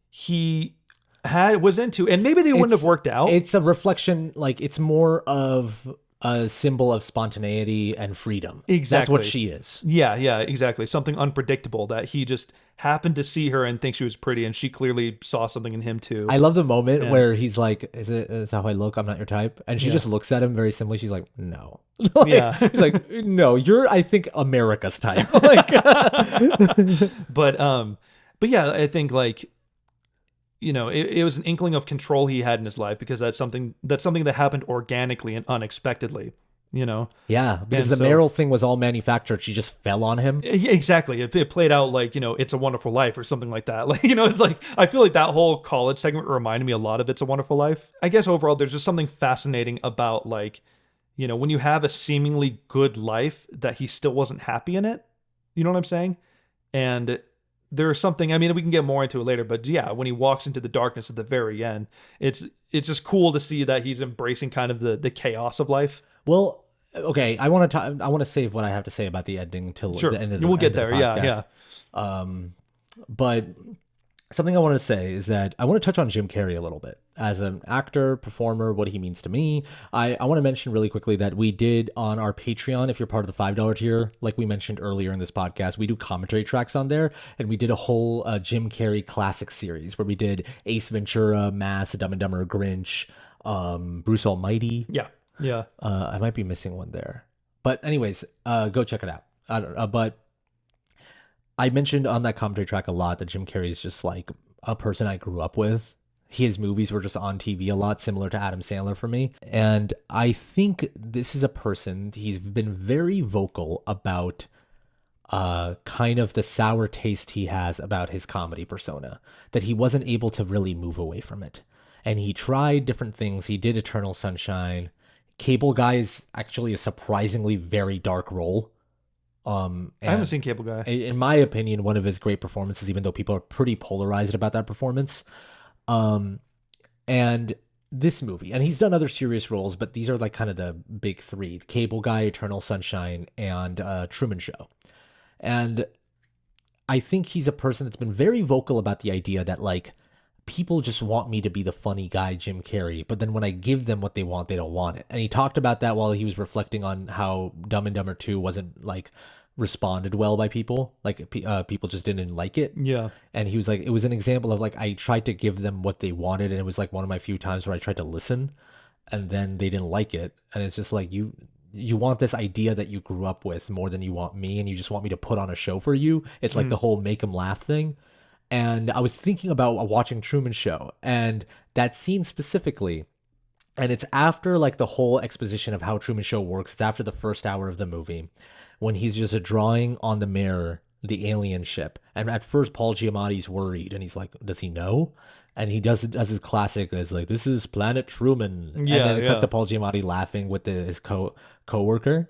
he was into, and maybe they wouldn't have worked out. It's a reflection, like it's more of a symbol of spontaneity and freedom. Exactly. That's what she is. Yeah, exactly. Something unpredictable that he just happened to see her and think she was pretty, and she clearly saw something in him too. I love the moment where he's like, is that how I look? I'm not your type. And she just looks at him very simply. She's like, no. Yeah. He's like, no, you're, I think, America's type. Like, but yeah, I think like, you know, it was an inkling of control he had in his life, because that's something that happened organically and unexpectedly, you know? yeah, because And the Meryl thing was all manufactured. She just fell on him. Yeah, exactly. It played out like, you know, It's a Wonderful Life or something like that. Like, you know, it's like, I feel like that whole college segment reminded me a lot of It's a Wonderful Life. I guess overall, there's just something fascinating about, like, you know, when you have a seemingly good life that he still wasn't happy in it. You know what I'm saying? And there's something, I mean, we can get more into it later, but yeah, when he walks into the darkness at the very end, it's just cool to see that he's embracing kind of the chaos of life. Well, okay, I want to save what I have to say about the ending till Sure. the end of the We'll get end of there. the Yeah. podcast. But something I want to say is that I want to touch on Jim Carrey a little bit as an actor, performer, what he means to me. I want to mention really quickly that we did on our Patreon, if you're part of the $5 tier, like we mentioned earlier in this podcast, we do commentary tracks on there. And we did a whole Jim Carrey classic series where we did Ace Ventura, Mask, Dumb and Dumber, Grinch, Bruce Almighty. Yeah. I might be missing one there. But anyways, go check it out. I don't know, but I mentioned on that commentary track a lot that Jim Carrey is just like a person I grew up with. His movies were just on TV a lot, similar to Adam Sandler for me. And I think this is a person, he's been very vocal about kind of the sour taste he has about his comedy persona, that he wasn't able to really move away from it. And he tried different things. He did Eternal Sunshine. Cable Guy is actually a surprisingly very dark role. I haven't seen Cable Guy. In my opinion, one of his great performances, even though people are pretty polarized about that performance. And this movie, and he's done other serious roles, but these are like kind of the big three: Cable Guy, Eternal Sunshine, and Truman Show. And I think he's a person that's been very vocal about the idea that like people just want me to be the funny guy, Jim Carrey, but then when I give them what they want, they don't want it. And he talked about that while he was reflecting on how Dumb and Dumber 2 wasn't like responded well by people. Like people just didn't like it. Yeah. And he was like, it was an example of like, I tried to give them what they wanted. And it was like one of my few times where I tried to listen and then they didn't like it. And it's just like, you want this idea that you grew up with more than you want me. And you just want me to put on a show for you. It's like the whole make them laugh thing. And I was thinking about watching Truman Show and that scene specifically. And it's after like the whole exposition of how Truman Show works. It's after the first hour of the movie when he's just drawing on the mirror the alien ship. And at first, Paul Giamatti's worried and he's like, does he know? And he does his classic. It's like, this is Planet Truman. And then it cuts to Paul Giamatti laughing with his co-worker.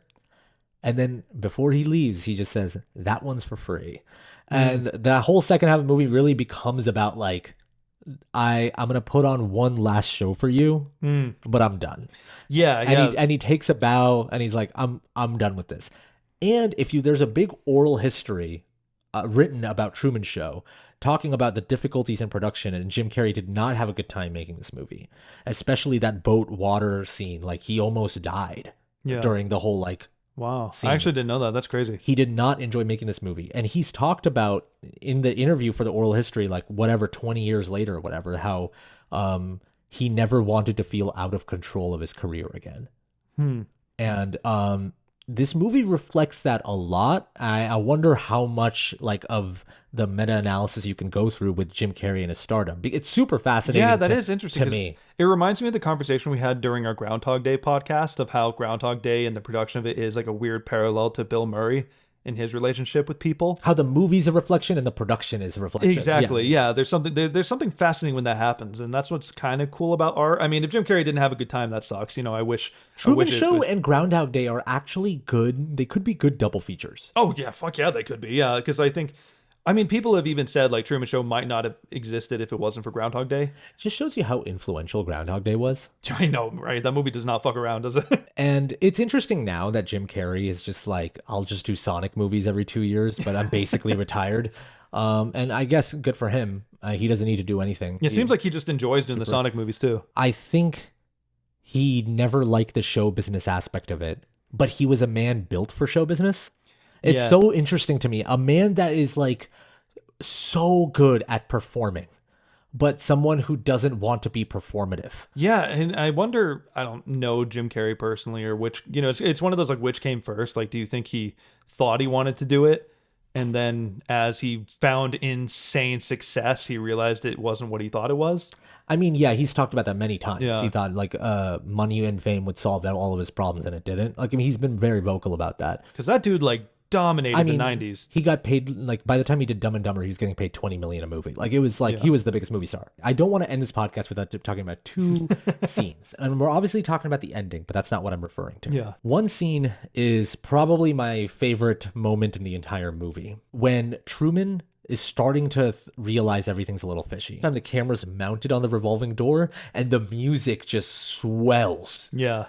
And then before he leaves, he just says, that one's for free. And that whole second half of the movie really becomes about like, I'm going to put on one last show for you, but I'm done. Yeah. And he takes a bow and he's like, I'm done with this. And there's a big oral history written about Truman Show talking about the difficulties in production, and Jim Carrey did not have a good time making this movie, especially that boat water scene. Like he almost died during the whole like, wow. scene. I actually didn't know that. That's crazy. He did not enjoy making this movie. And he's talked about in the interview for the oral history, like whatever, 20 years later or whatever, how he never wanted to feel out of control of his career again. And this movie reflects that a lot. I wonder how much like of the meta-analysis you can go through with Jim Carrey and his stardom. It's super fascinating. Yeah, that is interesting to me. It reminds me of the conversation we had during our Groundhog Day podcast of how Groundhog Day and the production of it is like a weird parallel to Bill Murray in his relationship with people. How the movie's a reflection and the production is a reflection. Exactly. Yeah. There's something fascinating when that happens, and that's what's kind of cool about art. I mean, if Jim Carrey didn't have a good time, that sucks. You know, I wish Truman Show and Groundhog Day are actually good. They could be good double features. Oh yeah, fuck yeah, they could be. Yeah, because I mean, people have even said like Truman Show might not have existed if it wasn't for Groundhog Day. It just shows you how influential Groundhog Day was. I know, right? That movie does not fuck around, does it? And it's interesting now that Jim Carrey is just like, I'll just do Sonic movies every 2 years, but I'm basically retired. And I guess good for him. He doesn't need to do anything. It seems like he just enjoys doing the Sonic movies too. I think he never liked the show business aspect of it, but he was a man built for show business. It's Yeah. so interesting to me. A man that is like so good at performing, but someone who doesn't want to be performative. Yeah, and I wonder, I don't know Jim Carrey personally, or which, it's one of those like which came first. Like, do you think he thought he wanted to do it, and then as he found insane success, he realized it wasn't what he thought it was? I mean, yeah, he's talked about that many times. Yeah. He thought like money and fame would solve all of his problems, and it didn't. Like, I mean, he's been very vocal about that. Because that dude like dominated I mean, the 90s. he got paid like by the time he did Dumb and Dumber, he was getting paid $20 million a movie. Like, it was like he was the biggest movie star. I don't want to end this podcast without talking about two scenes, and we're obviously talking about the ending, but that's not what I'm referring to. Yeah. One scene is probably my favorite moment in the entire movie when Truman is starting to realize everything's a little fishy. Time the camera's mounted on the revolving door and the music just swells. Yeah.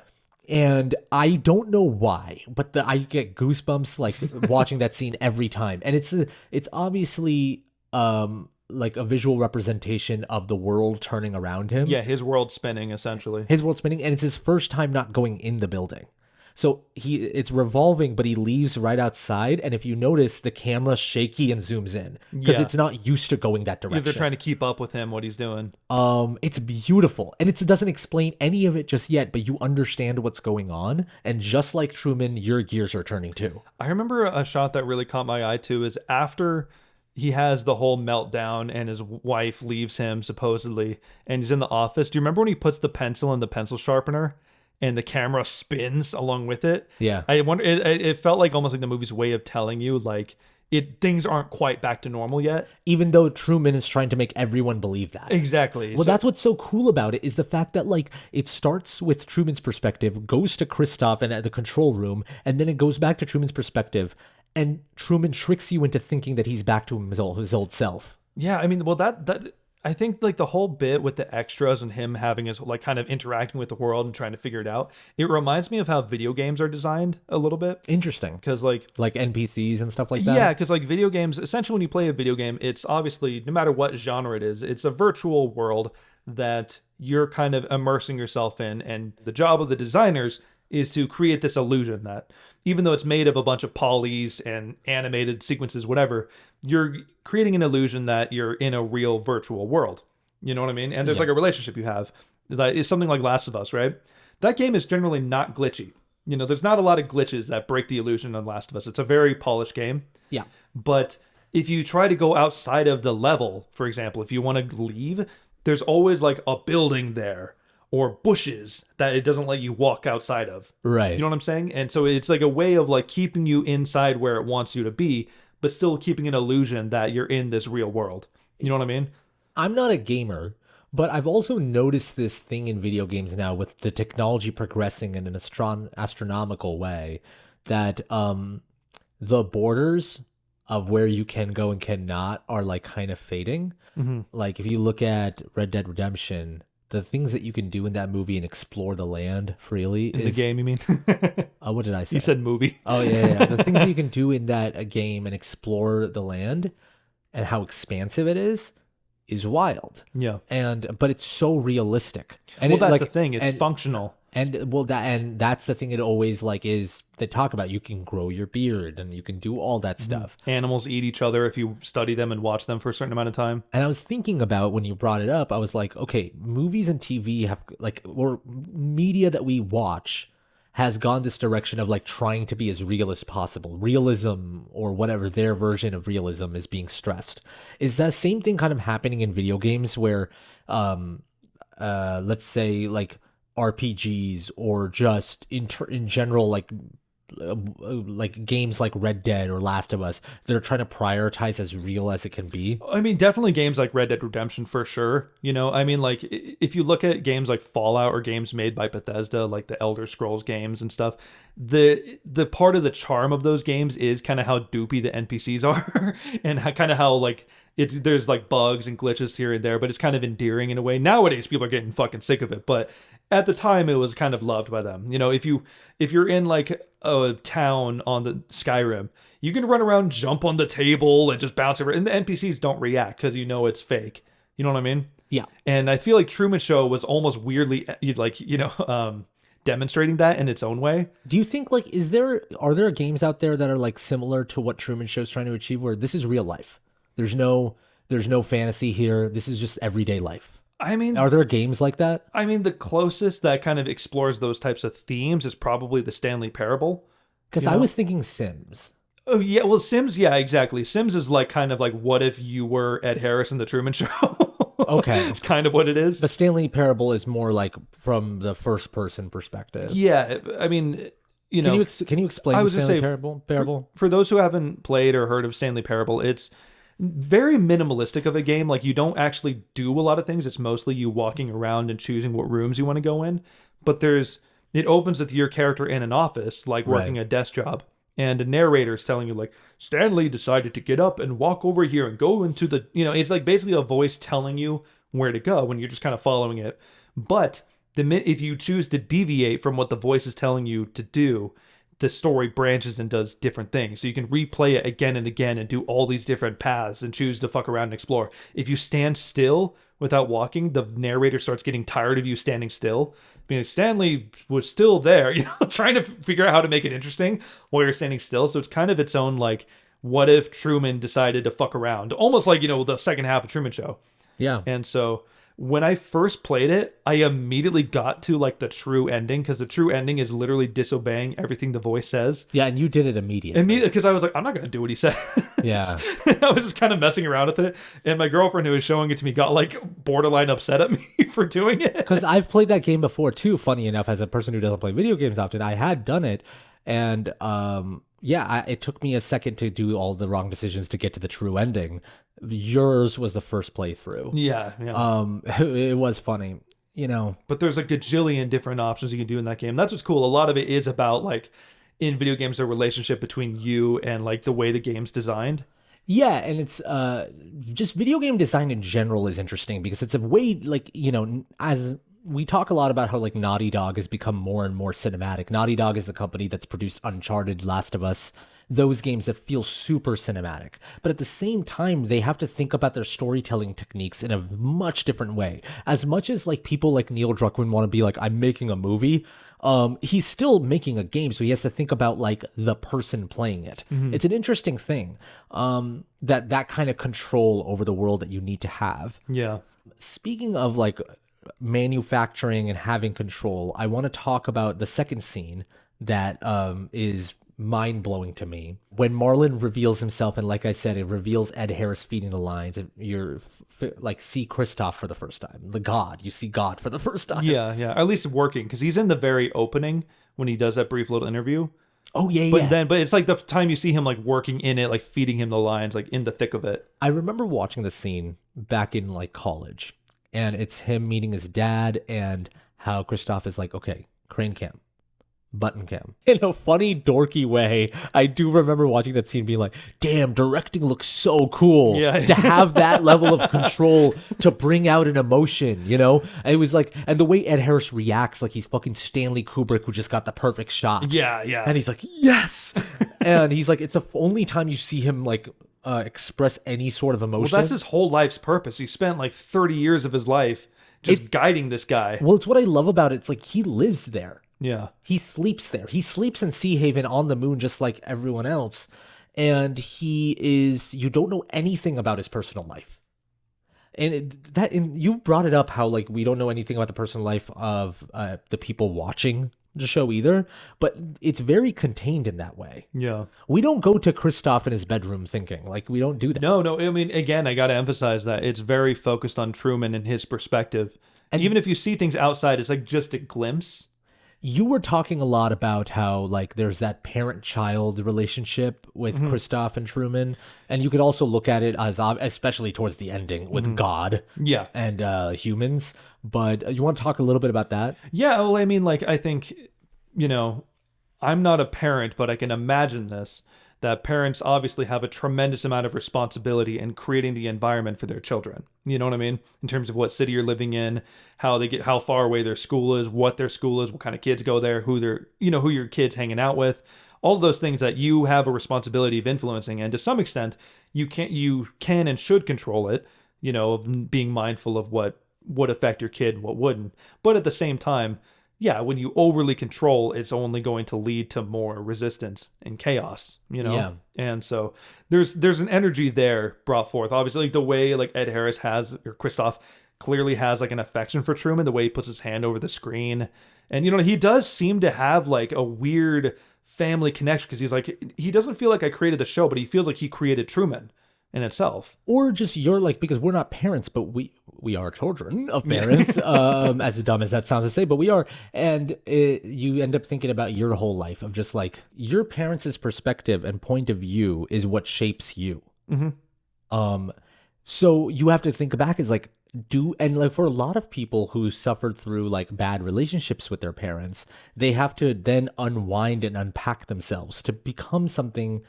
And I don't know why, but I get goosebumps like watching that scene every time. And it's obviously like a visual representation of the world turning around him. Yeah, his world spinning essentially. His world spinning, and it's his first time not going in the building. So it's revolving, but he leaves right outside. And if you notice, the camera's shaky and zooms in because it's not used to going that direction. They're trying to keep up with him, what he's doing. It's beautiful, and it doesn't explain any of it just yet, but you understand what's going on. And just like Truman, your gears are turning too. I remember a shot that really caught my eye too is after he has the whole meltdown and his wife leaves him supposedly, and he's in the office. Do you remember when he puts the pencil in the pencil sharpener? And the camera spins along with it. Yeah. I wonder. It felt like almost like the movie's way of telling you like things aren't quite back to normal yet. Even though Truman is trying to make everyone believe that. Exactly. Well, that's what's so cool about it is the fact that like it starts with Truman's perspective, goes to Christoph and at the control room, and then it goes back to Truman's perspective, and Truman tricks you into thinking that he's back to his old self. Yeah. I mean, well, that I think like the whole bit with the extras and him having his like kind of interacting with the world and trying to figure it out. It reminds me of how video games are designed a little bit. Interesting. Because like NPCs and stuff like that. Yeah, because like video games, essentially when you play a video game, it's obviously, no matter what genre it is, it's a virtual world that you're kind of immersing yourself in. And the job of the designers is to create this illusion that even though it's made of a bunch of polys and animated sequences, whatever, you're creating an illusion that you're in a real virtual world. You know what I mean? And there's like a relationship you have that is something like Last of Us, right? That game is generally not glitchy. There's not a lot of glitches that break the illusion on Last of Us. It's a very polished game. Yeah. But if you try to go outside of the level, for example, if you want to leave, there's always like a building there or bushes that it doesn't let you walk outside of. Right. You know what I'm saying? And so it's like a way of like keeping you inside where it wants you to be, but still keeping an illusion that you're in this real world. You know what I mean? I'm not a gamer, but I've also noticed this thing in video games now with the technology progressing in an astronomical way that the borders of where you can go and cannot are like kind of fading. Mm-hmm. Like if you look at Red Dead Redemption, the things that you can do in that movie and explore the land freely in the game, you mean? What did I say? You said movie. Oh yeah. The things that you can do in that game and explore the land and how expansive it is wild. Yeah. But it's so realistic. And that's the thing. It's functional. And that's the thing it always like is they talk about you can grow your beard and you can do all that stuff. Animals eat each other if you study them and watch them for a certain amount of time. And I was thinking about when you brought it up, I was like, okay, movies and TV have like, or media that we watch has gone this direction of like trying to be as real as possible. Realism or whatever their version of realism is being stressed. Is that same thing kind of happening in video games where, let's say like RPGs or just in general, like games like Red Dead or Last of Us, they're trying to prioritize as real as it can be? I mean, definitely games like Red Dead Redemption for sure. I mean, like if you look at games like Fallout or games made by Bethesda, like the Elder Scrolls games and stuff, the part of the charm of those games is kind of how doopy the NPCs are and how like there's like bugs and glitches here and there, but it's kind of endearing in a way. Nowadays, people are getting fucking sick of it, but at the time, it was kind of loved by them. If you're in like a town on the Skyrim, you can run around, jump on the table, and just bounce over, and the NPCs don't react because it's fake. You know what I mean? Yeah. And I feel like Truman Show was almost weirdly like, demonstrating that in its own way. Do you think like are there games out there that are like similar to what Truman Show's trying to achieve, where this is real life? There's no fantasy here. This is just everyday life. I mean, Are there games like that? I mean, the closest that kind of explores those types of themes is probably the Stanley Parable. Because I was thinking Sims. Oh yeah, well Sims, yeah, exactly. Sims is like kind of like what if you were Ed Harris in the Truman Show. Okay. It's kind of what it is. The Stanley Parable is more like from the first person perspective. Yeah, I mean, Can you explain I the was gonna Stanley say, Parable? for those who haven't played or heard of Stanley Parable, it's very minimalistic of a game. Like you don't actually do a lot of things. It's mostly you walking around and choosing what rooms you want to go in. But it opens with your character in an office, like working a desk job. And a narrator is telling you like, Stanley decided to get up and walk over here and go into the, it's like basically a voice telling you where to go when you're just kind of following it. But if you choose to deviate from what the voice is telling you to do, the story branches and does different things. So you can replay it again and again and do all these different paths and choose to fuck around and explore. If you stand still without walking, the narrator starts getting tired of you standing still. Being like, Stanley was still there, trying to figure out how to make it interesting while you're standing still. So it's kind of its own, like, what if Truman decided to fuck around? Almost like, the second half of Truman Show. Yeah. And so when I first played it, I immediately got to like the true ending, because the true ending is literally disobeying everything the voice says. Yeah, and you did it immediately. Because I was like, I'm not going to do what he said. Yeah. I was just kind of messing around with it. And my girlfriend who was showing it to me got like borderline upset at me for doing it. Because I've played that game before too, funny enough, as a person who doesn't play video games often. I had done it. And it took me a second to do all the wrong decisions to get to the true ending. Yours was the first playthrough. Yeah. It was funny, But there's a gajillion different options you can do in that game. That's what's cool. A lot of it is about like in video games, the relationship between you and like the way the game's designed. Yeah, and it's just video game design in general is interesting because it's a way like, as we talk a lot about how like Naughty Dog has become more and more cinematic. Naughty Dog is the company that's produced Uncharted, Last of Us, those games that feel super cinematic. But at the same time, they have to think about their storytelling techniques in a much different way. As much as like people like Neil Druckmann want to be like, I'm making a movie, he's still making a game, so he has to think about like the person playing it. Mm-hmm. It's an interesting thing, that kind of control over the world that you need to have. Yeah. Speaking of like manufacturing and having control, I want to talk about the second scene that is mind-blowing to me. When Marlon reveals himself, and like I said, it reveals Ed Harris feeding the lines, you're like see Kristoff for the first time. You see God for the first time. Yeah. At least working, because he's in the very opening when he does that brief little interview. Oh yeah, But it's like the time you see him like working in it, like feeding him the lines, like in the thick of it. I remember watching the scene back in like college, and it's him meeting his dad, and how Kristoff is like, okay, crane cam, button cam. In a funny, dorky way, I do remember watching that scene being like, damn, directing looks so cool. Yeah. To have that level of control to bring out an emotion, It was like, and the way Ed Harris reacts, like he's fucking Stanley Kubrick who just got the perfect shot. Yeah. And he's like, yes! And he's like, it's the only time you see him like express any sort of emotion. Well, that's his whole life's purpose. He spent like 30 years of his life just guiding this guy. Well, it's what I love about it. It's like he lives there. Yeah. He sleeps there. He sleeps in Sea Haven on the moon just like everyone else. And you don't know anything about his personal life. And you brought it up how like we don't know anything about the personal life of the people watching the show either, but it's very contained in that way. Yeah. We don't go to Kristoff in his bedroom thinking, like we don't do that. No. I mean, again, I got to emphasize that it's very focused on Truman and his perspective. And even if you see things outside, it's like just a glimpse. You were talking a lot about how like there's that parent-child relationship with Kristoff and Truman, and you could also look at it as especially towards the ending with God, and humans. But you want to talk a little bit about that? Yeah, well, I mean, like I think, I'm not a parent, but I can imagine this. That parents obviously have a tremendous amount of responsibility in creating the environment for their children. You know what I mean? In terms of what city you're living in, how far away their school is, what their school is, what kind of kids go there, who your kids hanging out with, all of those things that you have a responsibility of influencing. And to some extent, you can and should control it, of being mindful of what would affect your kid and what wouldn't. But at the same time, yeah, when you overly control, it's only going to lead to more resistance and chaos, you know? Yeah. And so there's an energy there brought forth. Obviously, like the way like Ed Harris has, or Christoph clearly has like an affection for Truman, the way he puts his hand over the screen. And, you know, he does seem to have like a weird family connection because he's like, he doesn't feel like I created the show, but he feels like he created Truman in itself. Or just you're like, because we're not parents, but we are children of parents, as dumb as that sounds to say, but we are. And you end up thinking about your whole life of just like your parents' perspective and point of view is what shapes you. So you have to think back is like, and like for a lot of people who suffered through like bad relationships with their parents, they have to then unwind and unpack themselves to become something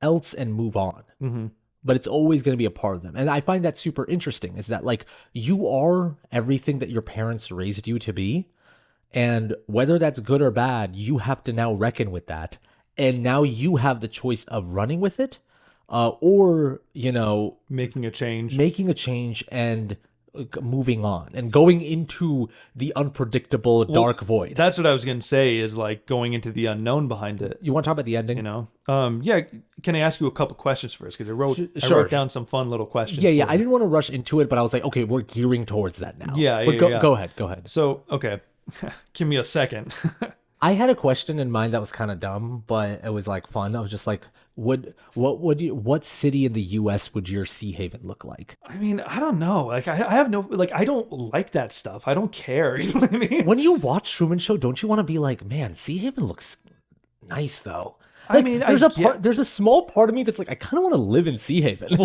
else and move on. But it's always going to be a part of them. And I find that super interesting is that like you are everything that your parents raised you to be. And whether that's good or bad, you have to now reckon with that. And now you have the choice of running with it or, you know, Making a change and moving on and going into the unpredictable dark void. That's what I was going to say is like going into the unknown behind it. You want to talk about the ending? You know? Yeah. Can I ask you a couple questions first? Because I wrote down some fun little questions. Yeah. I didn't want to rush into it, but I was like, okay, we're gearing towards that now. Yeah. Go ahead. So, okay. Give me a second. I had a question in mind that was kind of dumb, but it was like fun. I was just like, what city in the U.S. would your Sea Haven look like? I mean, I don't know. Like, I have no, like, I don't like that stuff. I don't care. You know what I mean? When you watch Truman Show, don't you want to be like, man, Sea Haven looks nice though? I Like, mean, there's a small part of me that's like, I kind of want to live in Sea Haven.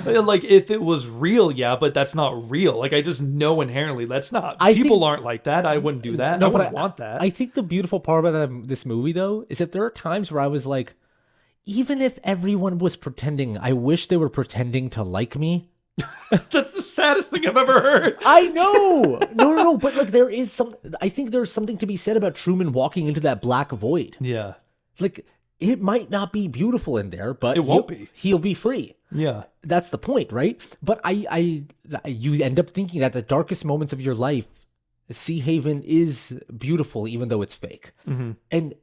Like if it was real, yeah, but that's not real. Like I just know inherently that's not. People aren't like that. I wouldn't do that. No, I wouldn't want that. I think the beautiful part about this movie, though, is that there are times where I was like, even if everyone was pretending, I wish they were pretending to like me. That's the saddest thing I've ever heard. I know. No. But like, I think there's something to be said about Truman walking into that black void. Yeah. Like, it might not be beautiful in there, but it won't be. He'll be free. Yeah. That's the point, right? But you end up thinking that the darkest moments of your life, Sea Haven is beautiful, even though it's fake. And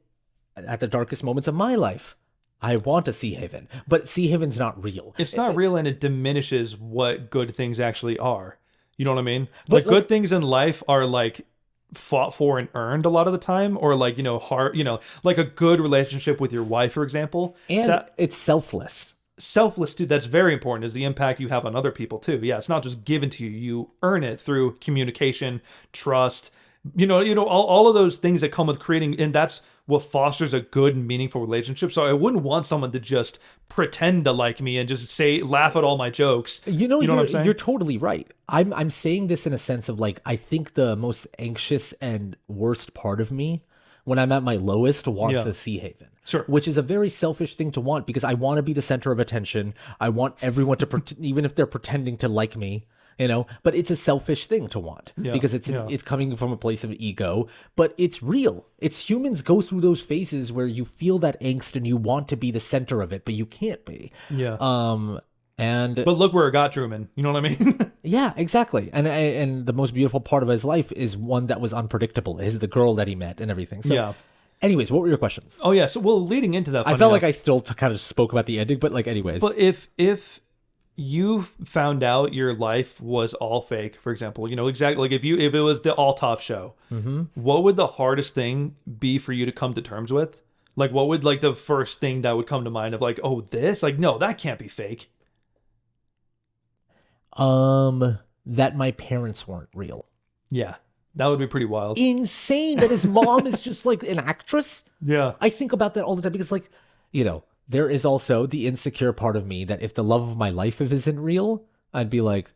at the darkest moments of my life, I want a Sea Haven, but Sea Haven's not real. It's not real, and it diminishes what good things actually are. You know what I mean? Like good things in life are like fought for and earned a lot of the time, or like, you know, hard, you know, like a good relationship with your wife, for example. And it's selfless. Selfless too. That's very important, is the impact you have on other people too. Yeah, it's not just given to you. You earn it through communication, trust, you know, all of those things that come with creating, and that's what fosters a good and meaningful relationship. So I wouldn't want someone to just pretend to like me and just laugh at all my jokes. You know what I'm saying? You're totally right. I'm saying this in a sense of like, I think the most anxious and worst part of me when I'm at my lowest wants a Sea Haven. Sure. Which is a very selfish thing to want, because I want to be the center of attention. I want everyone to, even if they're pretending to like me, you know, but it's a selfish thing to want because it's coming from a place of ego, but it's real. It's humans go through those phases where you feel that angst and you want to be the center of it, but you can't be. Yeah. But look where it got Truman. You know what I mean? Yeah, exactly. And the most beautiful part of his life is one that was unpredictable. Is the girl that he met and everything. So, yeah. Anyways, what were your questions? Oh yeah. So leading into that, I felt like I still kind of spoke about the ending, but like, anyways. But if you found out your life was all fake, for example, you know, exactly like if it was the Altaf show, what would the hardest thing be for you to come to terms with? Like, what would like the first thing that would come to mind of like, oh, this, like, no, that can't be fake. That my parents weren't real. Yeah, that would be pretty wild. Insane that his mom is just like an actress. Yeah, I think about that all the time because, like, you know, there is also the insecure part of me that if the love of my life isn't real, I'd be like,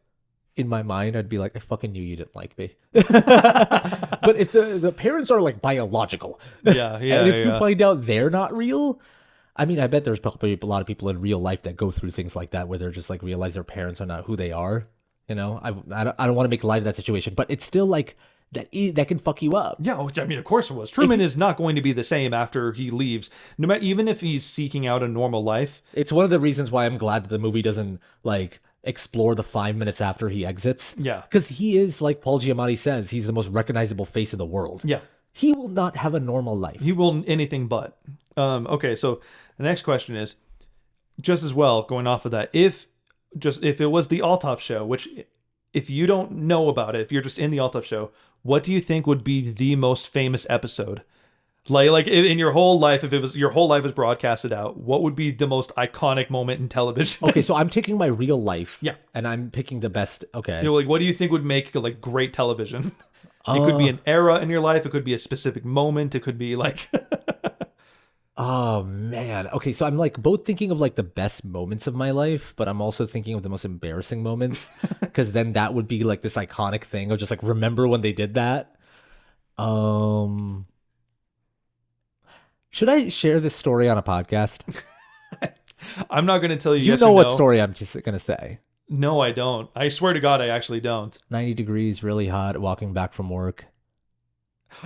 in my mind, I'd be like, I fucking knew you didn't like me. But if the parents are like biological, and if you find out they're not real, I mean, I bet there's probably a lot of people in real life that go through things like that where they're just like realize their parents are not who they are. You know, I don't want to make light of that situation, but it's still like that can fuck you up. Yeah, I mean, of course it was. Truman is not going to be the same after he leaves, no matter, even if he's seeking out a normal life. It's one of the reasons why I'm glad that the movie doesn't like explore the 5 minutes after he exits. Yeah. Because he is, like Paul Giamatti says, he's the most recognizable face in the world. Yeah. He will not have a normal life. He will anything but. Okay, so the next question is, just as well, going off of that, if it was the Altaf show, which if you don't know about it, if you're just in the Altaf show, what do you think would be the most famous episode? Like in your whole life, if it was your whole life is broadcasted out, what would be the most iconic moment in television? Okay, so I'm taking my real life. Yeah. And I'm picking the best. Okay. You know, like what do you think would make like great television? It could be an era in your life. It could be a specific moment. It could be like... Oh, man. Okay, so I'm like both thinking of like the best moments of my life, but I'm also thinking of the most embarrassing moments because then that would be like this iconic thing of just like, remember when they did that? Should I share this story on a podcast? I'm not going to tell you You yes know or what no. story I'm just going to say. No, I don't. I swear to God, I actually don't. 90 degrees, really hot, walking back from work.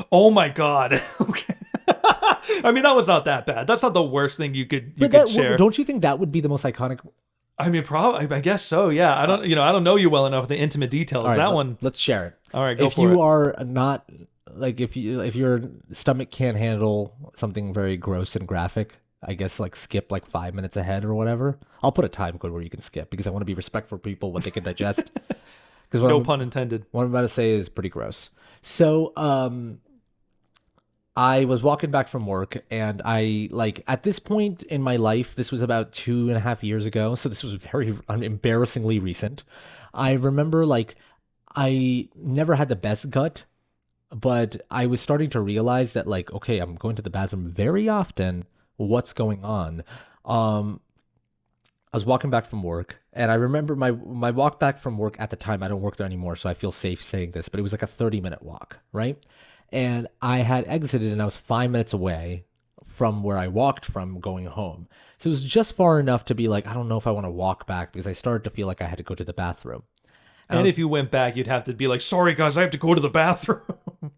Oh my God. Okay. I mean, that was not that bad. That's not the worst thing you could share. Don't you think that would be the most iconic? I mean, probably. I guess so. Yeah. I don't know you well enough with the intimate details. All right, one. Let's share it. All right, go if for it. you are not like if your stomach can't handle something very gross and graphic, I guess like skip like 5 minutes ahead or whatever. I'll put a time code where you can skip because I want to be respectful for people what they can digest. Because No pun intended. What I'm about to say is pretty gross. So, I was walking back from work and I like at this point in my life, this was about 2.5 years ago. So this was very embarrassingly recent. I remember like I never had the best gut, but I was starting to realize that like, okay, I'm going to the bathroom very often. What's going on? I was walking back from work and I remember my walk back from work at the time, I don't work there anymore. So I feel safe saying this, but it was like a 30-minute walk, right? And I had exited and I was 5 minutes away from where I walked from going home. So it was just far enough to be like, I don't know if I want to walk back because I started to feel like I had to go to the bathroom. And if you went back, you'd have to be like, sorry, guys, I have to go to the bathroom.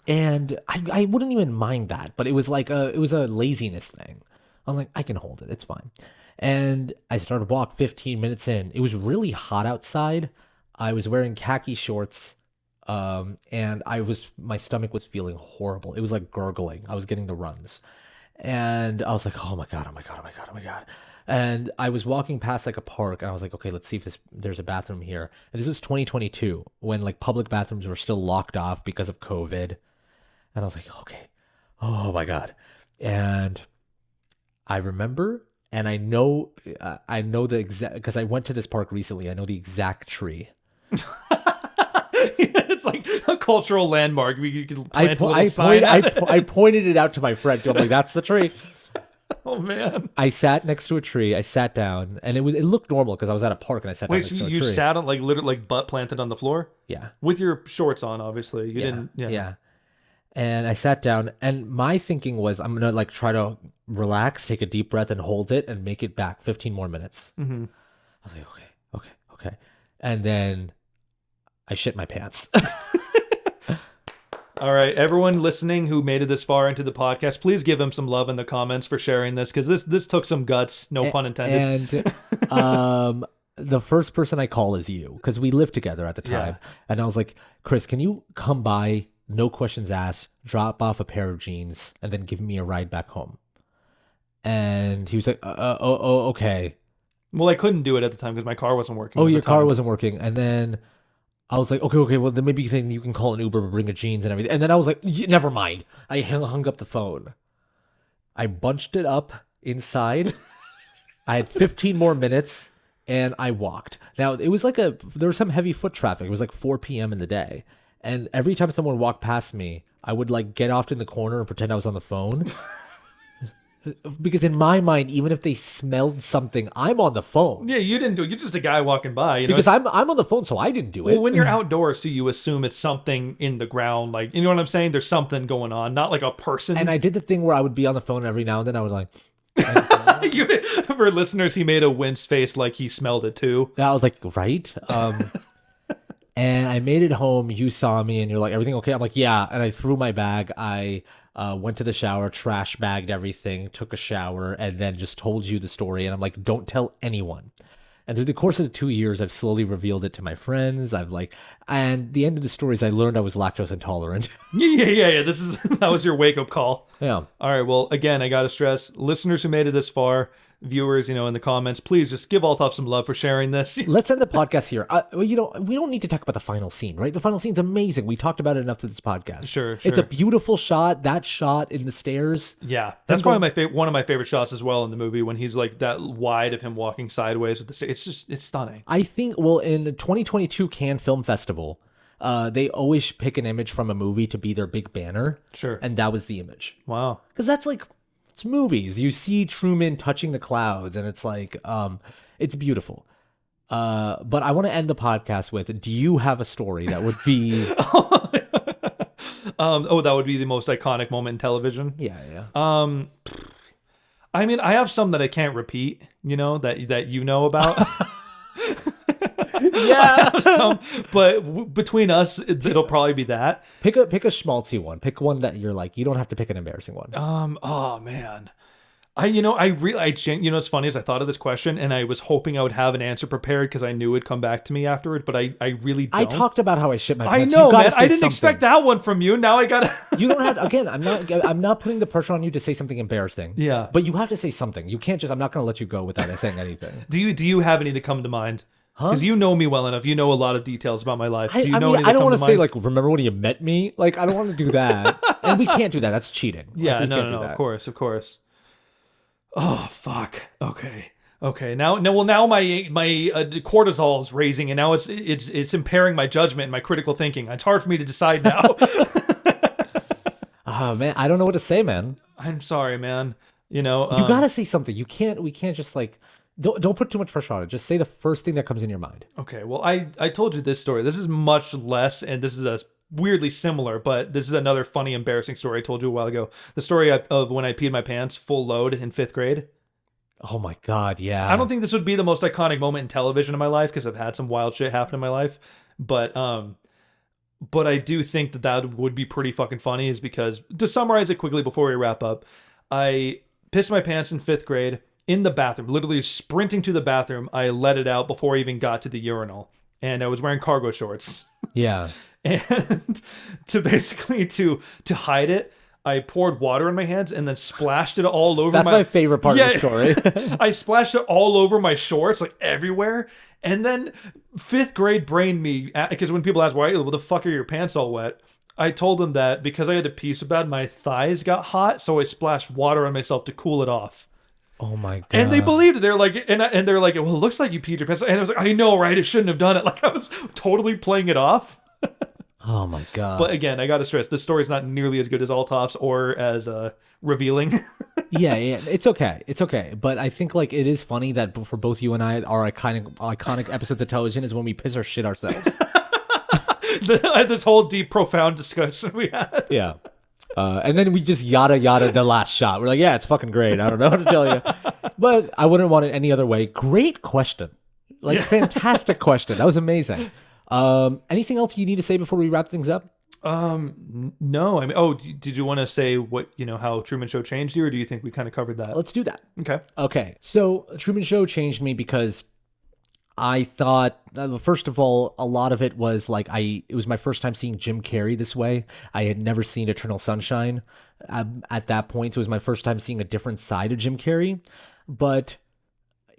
And I wouldn't even mind that, but it was like it was a laziness thing. I was like, I can hold it. It's fine. And I started to walk 15 minutes in. It was really hot outside. I was wearing khaki shorts. And my stomach was feeling horrible. It was like gurgling. I was getting the runs and I was like, oh my God. And I was walking past like a park and I was like, okay, let's see if there's a bathroom here. And this was 2022 when like public bathrooms were still locked off because of COVID. And I was like, okay, oh my God. And I remember, and I know the exact, because I went to this park recently. I know the exact tree. It's like a cultural landmark. You can plant a little sign. I pointed it out to my friend. I'm like, that's the tree. Oh man! I sat next to a tree. I sat down, and it looked normal because I was at a park and I sat down. Wait, so you sat on like literally like butt planted on the floor? Yeah, with your shorts on, obviously. You didn't. Yeah. And I sat down, and my thinking was, I'm gonna like try to relax, take a deep breath, and hold it, and make it back 15 more minutes. Mm-hmm. I was like, okay, and then I shit my pants. All right, everyone listening who made it this far into the podcast, please give him some love in the comments for sharing this, because this took some guts, no pun intended. And the first person I call is you, because we lived together at the time. Yeah. And I was like, Chris, can you come by, no questions asked, drop off a pair of jeans, and then give me a ride back home? And he was like, okay. Well, I couldn't do it at the time because my car wasn't working. Oh, your car wasn't working. And then I was like, okay, well, then maybe you can call an Uber, bring the jeans and everything. And then I was like, never mind. I hung up the phone. I bunched it up inside. I had 15 more minutes, and I walked. Now, it was like there was some heavy foot traffic. It was like 4 p.m. in the day. And every time someone walked past me, I would like get off in the corner and pretend I was on the phone. Because in my mind, even if they smelled something, I'm on the phone. Yeah, you didn't do it. You're just a guy walking by. You know, because I'm on the phone, so I didn't do it. Well, when you're outdoors, too, you assume it's something in the ground. Like, you know what I'm saying? There's something going on, not like a person. And I did the thing where I would be on the phone every now and then. I was like... For listeners, he made a wince face like he smelled it, too. I was like, right? And I made it home. You saw me, and you're like, everything okay? I'm like, yeah. And I threw my bag. I... went to the shower, trash bagged everything, took a shower, and then just told you the story. And I'm like, don't tell anyone. And through the course of the 2 years, I've slowly revealed it to my friends. And the end of the story is I learned I was lactose intolerant. Yeah. That was your wake up call. Yeah. All right. Well, again, I got to stress, listeners who made it this far, viewers, in the comments, please just give Altaf some love for sharing this. Let's end the podcast here. We don't need to talk about the final scene, right? The final scene's amazing. We talked about it enough through this podcast. Sure. It's a beautiful shot. That shot in the stairs. Yeah, that's probably one of my favorite shots as well in the movie, when he's like that wide of him walking sideways with the. It's stunning. I think. Well, in the 2022 Cannes Film Festival, they always pick an image from a movie to be their big banner. Sure. And that was the image. Wow. Because that's like. It's movies. You see Truman touching the clouds, and it's like, it's beautiful. But I want to end the podcast with, do you have a story that would be... that would be the most iconic moment in television? Yeah. I mean, I have some that I can't repeat, that you know about. Yeah. Some, but between us, it'll probably be that. Pick a schmaltzy one. Pick one that you're like, you don't have to pick an embarrassing one. Oh man. It's funny, is I thought of this question and I was hoping I would have an answer prepared because I knew it'd come back to me afterward, but I really don't. I talked about how I shit my pants. I know, man. I didn't expect that one from you. Now I gotta. You don't have. Again, I'm not putting the pressure on you to say something embarrassing. Yeah. But you have to say something. You can't just. I'm not going to let you go without saying anything. Do you have any that come to mind? Because you know me well enough. You know a lot of details about my life. Do you know any that I don't come want to to say mind? like, remember when you met me? Like, I don't want to do that. And we can't do that. That's cheating. Yeah, like, no. Of course. Oh fuck. Okay. Now my cortisol is raising, and now it's impairing my judgment and my critical thinking. It's hard for me to decide now. Oh man, I don't know what to say, man. I'm sorry, man. You gotta say something. We can't just like don't put too much pressure on it. Just say the first thing that comes in your mind. Okay. Well, I told you this story. This is much less, and this is a weirdly similar, but this is another funny, embarrassing story I told you a while ago. The story of when I peed my pants full load in 5th grade. Oh my God, yeah. I don't think this would be the most iconic moment in television in my life because I've had some wild shit happen in my life, but I do think that would be pretty fucking funny, is because, to summarize it quickly before we wrap up, I pissed my pants in 5th grade in the bathroom, literally sprinting to the bathroom. I let it out before I even got to the urinal, and I was wearing cargo shorts. Yeah. And to hide it, I poured water in my hands and then splashed it all over. That's my favorite part of the story. I splashed it all over my shorts, like everywhere. And then 5th grade brained me, because when people ask, why the fuck are your pants all wet? I told them that because I had to pee so bad, my thighs got hot, so I splashed water on myself to cool it off. Oh my God. And they believed it. They're like, and they're like, well, it looks like you peed your pants. And I was like, I know, right? I shouldn't have done it. Like, I was totally playing it off. Oh my God. But again, I got to stress, this story's not nearly as good as Altaf's or as revealing. yeah, it's okay. But I think like it is funny that for both you and I, our iconic episodes of television is when we piss or shit ourselves. This whole deep, profound discussion we had. Yeah. And then we just yada the last shot. We're like, yeah, it's fucking great. I don't know how to tell you. But I wouldn't want it any other way. Great question. Like, fantastic question. That was amazing. Anything else you need to say before we wrap things up? No. I mean, did you want to say what, how Truman Show changed you, or do you think we kind of covered that? Let's do that. Okay. So Truman Show changed me because I thought, first of all, a lot of it was like, it was my first time seeing Jim Carrey this way. I had never seen Eternal Sunshine at that point. So it was my first time seeing a different side of Jim Carrey, but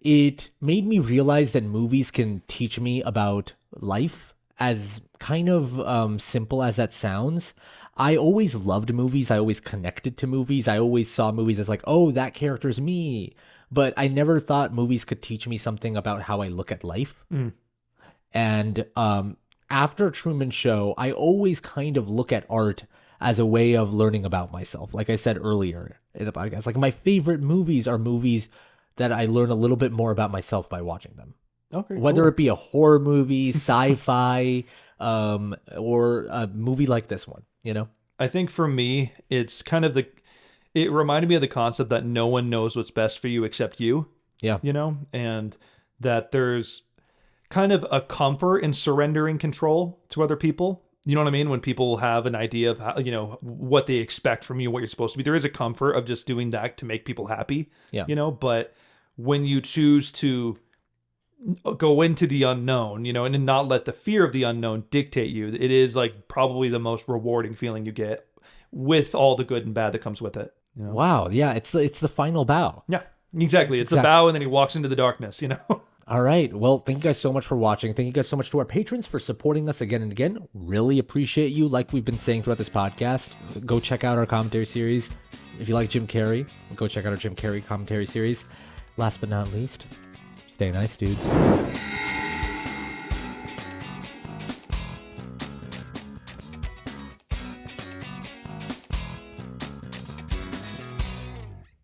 it made me realize that movies can teach me about life, as kind of simple as that sounds. I always loved movies. I always connected to movies. I always saw movies as like, oh, that character's me. But I never thought movies could teach me something about how I look at life. And after Truman Show, I always kind of look at art as a way of learning about myself. Like I said earlier in the podcast, like my favorite movies are movies that I learn a little bit more about myself by watching them. Okay. Whether it be a horror movie, sci-fi, or a movie like this one, I think for me, it's kind of it reminded me of the concept that no one knows what's best for you except you. Yeah. And that there's kind of a comfort in surrendering control to other people. You know what I mean? When people have an idea of how, what they expect from you, what you're supposed to be, there is a comfort of just doing that to make people happy. Yeah. But when you choose to go into the unknown, and not let the fear of the unknown dictate you. It is like probably the most rewarding feeling you get with all the good and bad that comes with it. Wow. Yeah. It's the final bow. Yeah, exactly. It's the bow, and then he walks into the darkness, All right. Well, thank you guys so much for watching. Thank you guys so much to our patrons for supporting us again and again. Really appreciate you. Like we've been saying throughout this podcast, go check out our commentary series. If you like Jim Carrey, go check out our Jim Carrey commentary series. Last but not least, stay nice, dudes.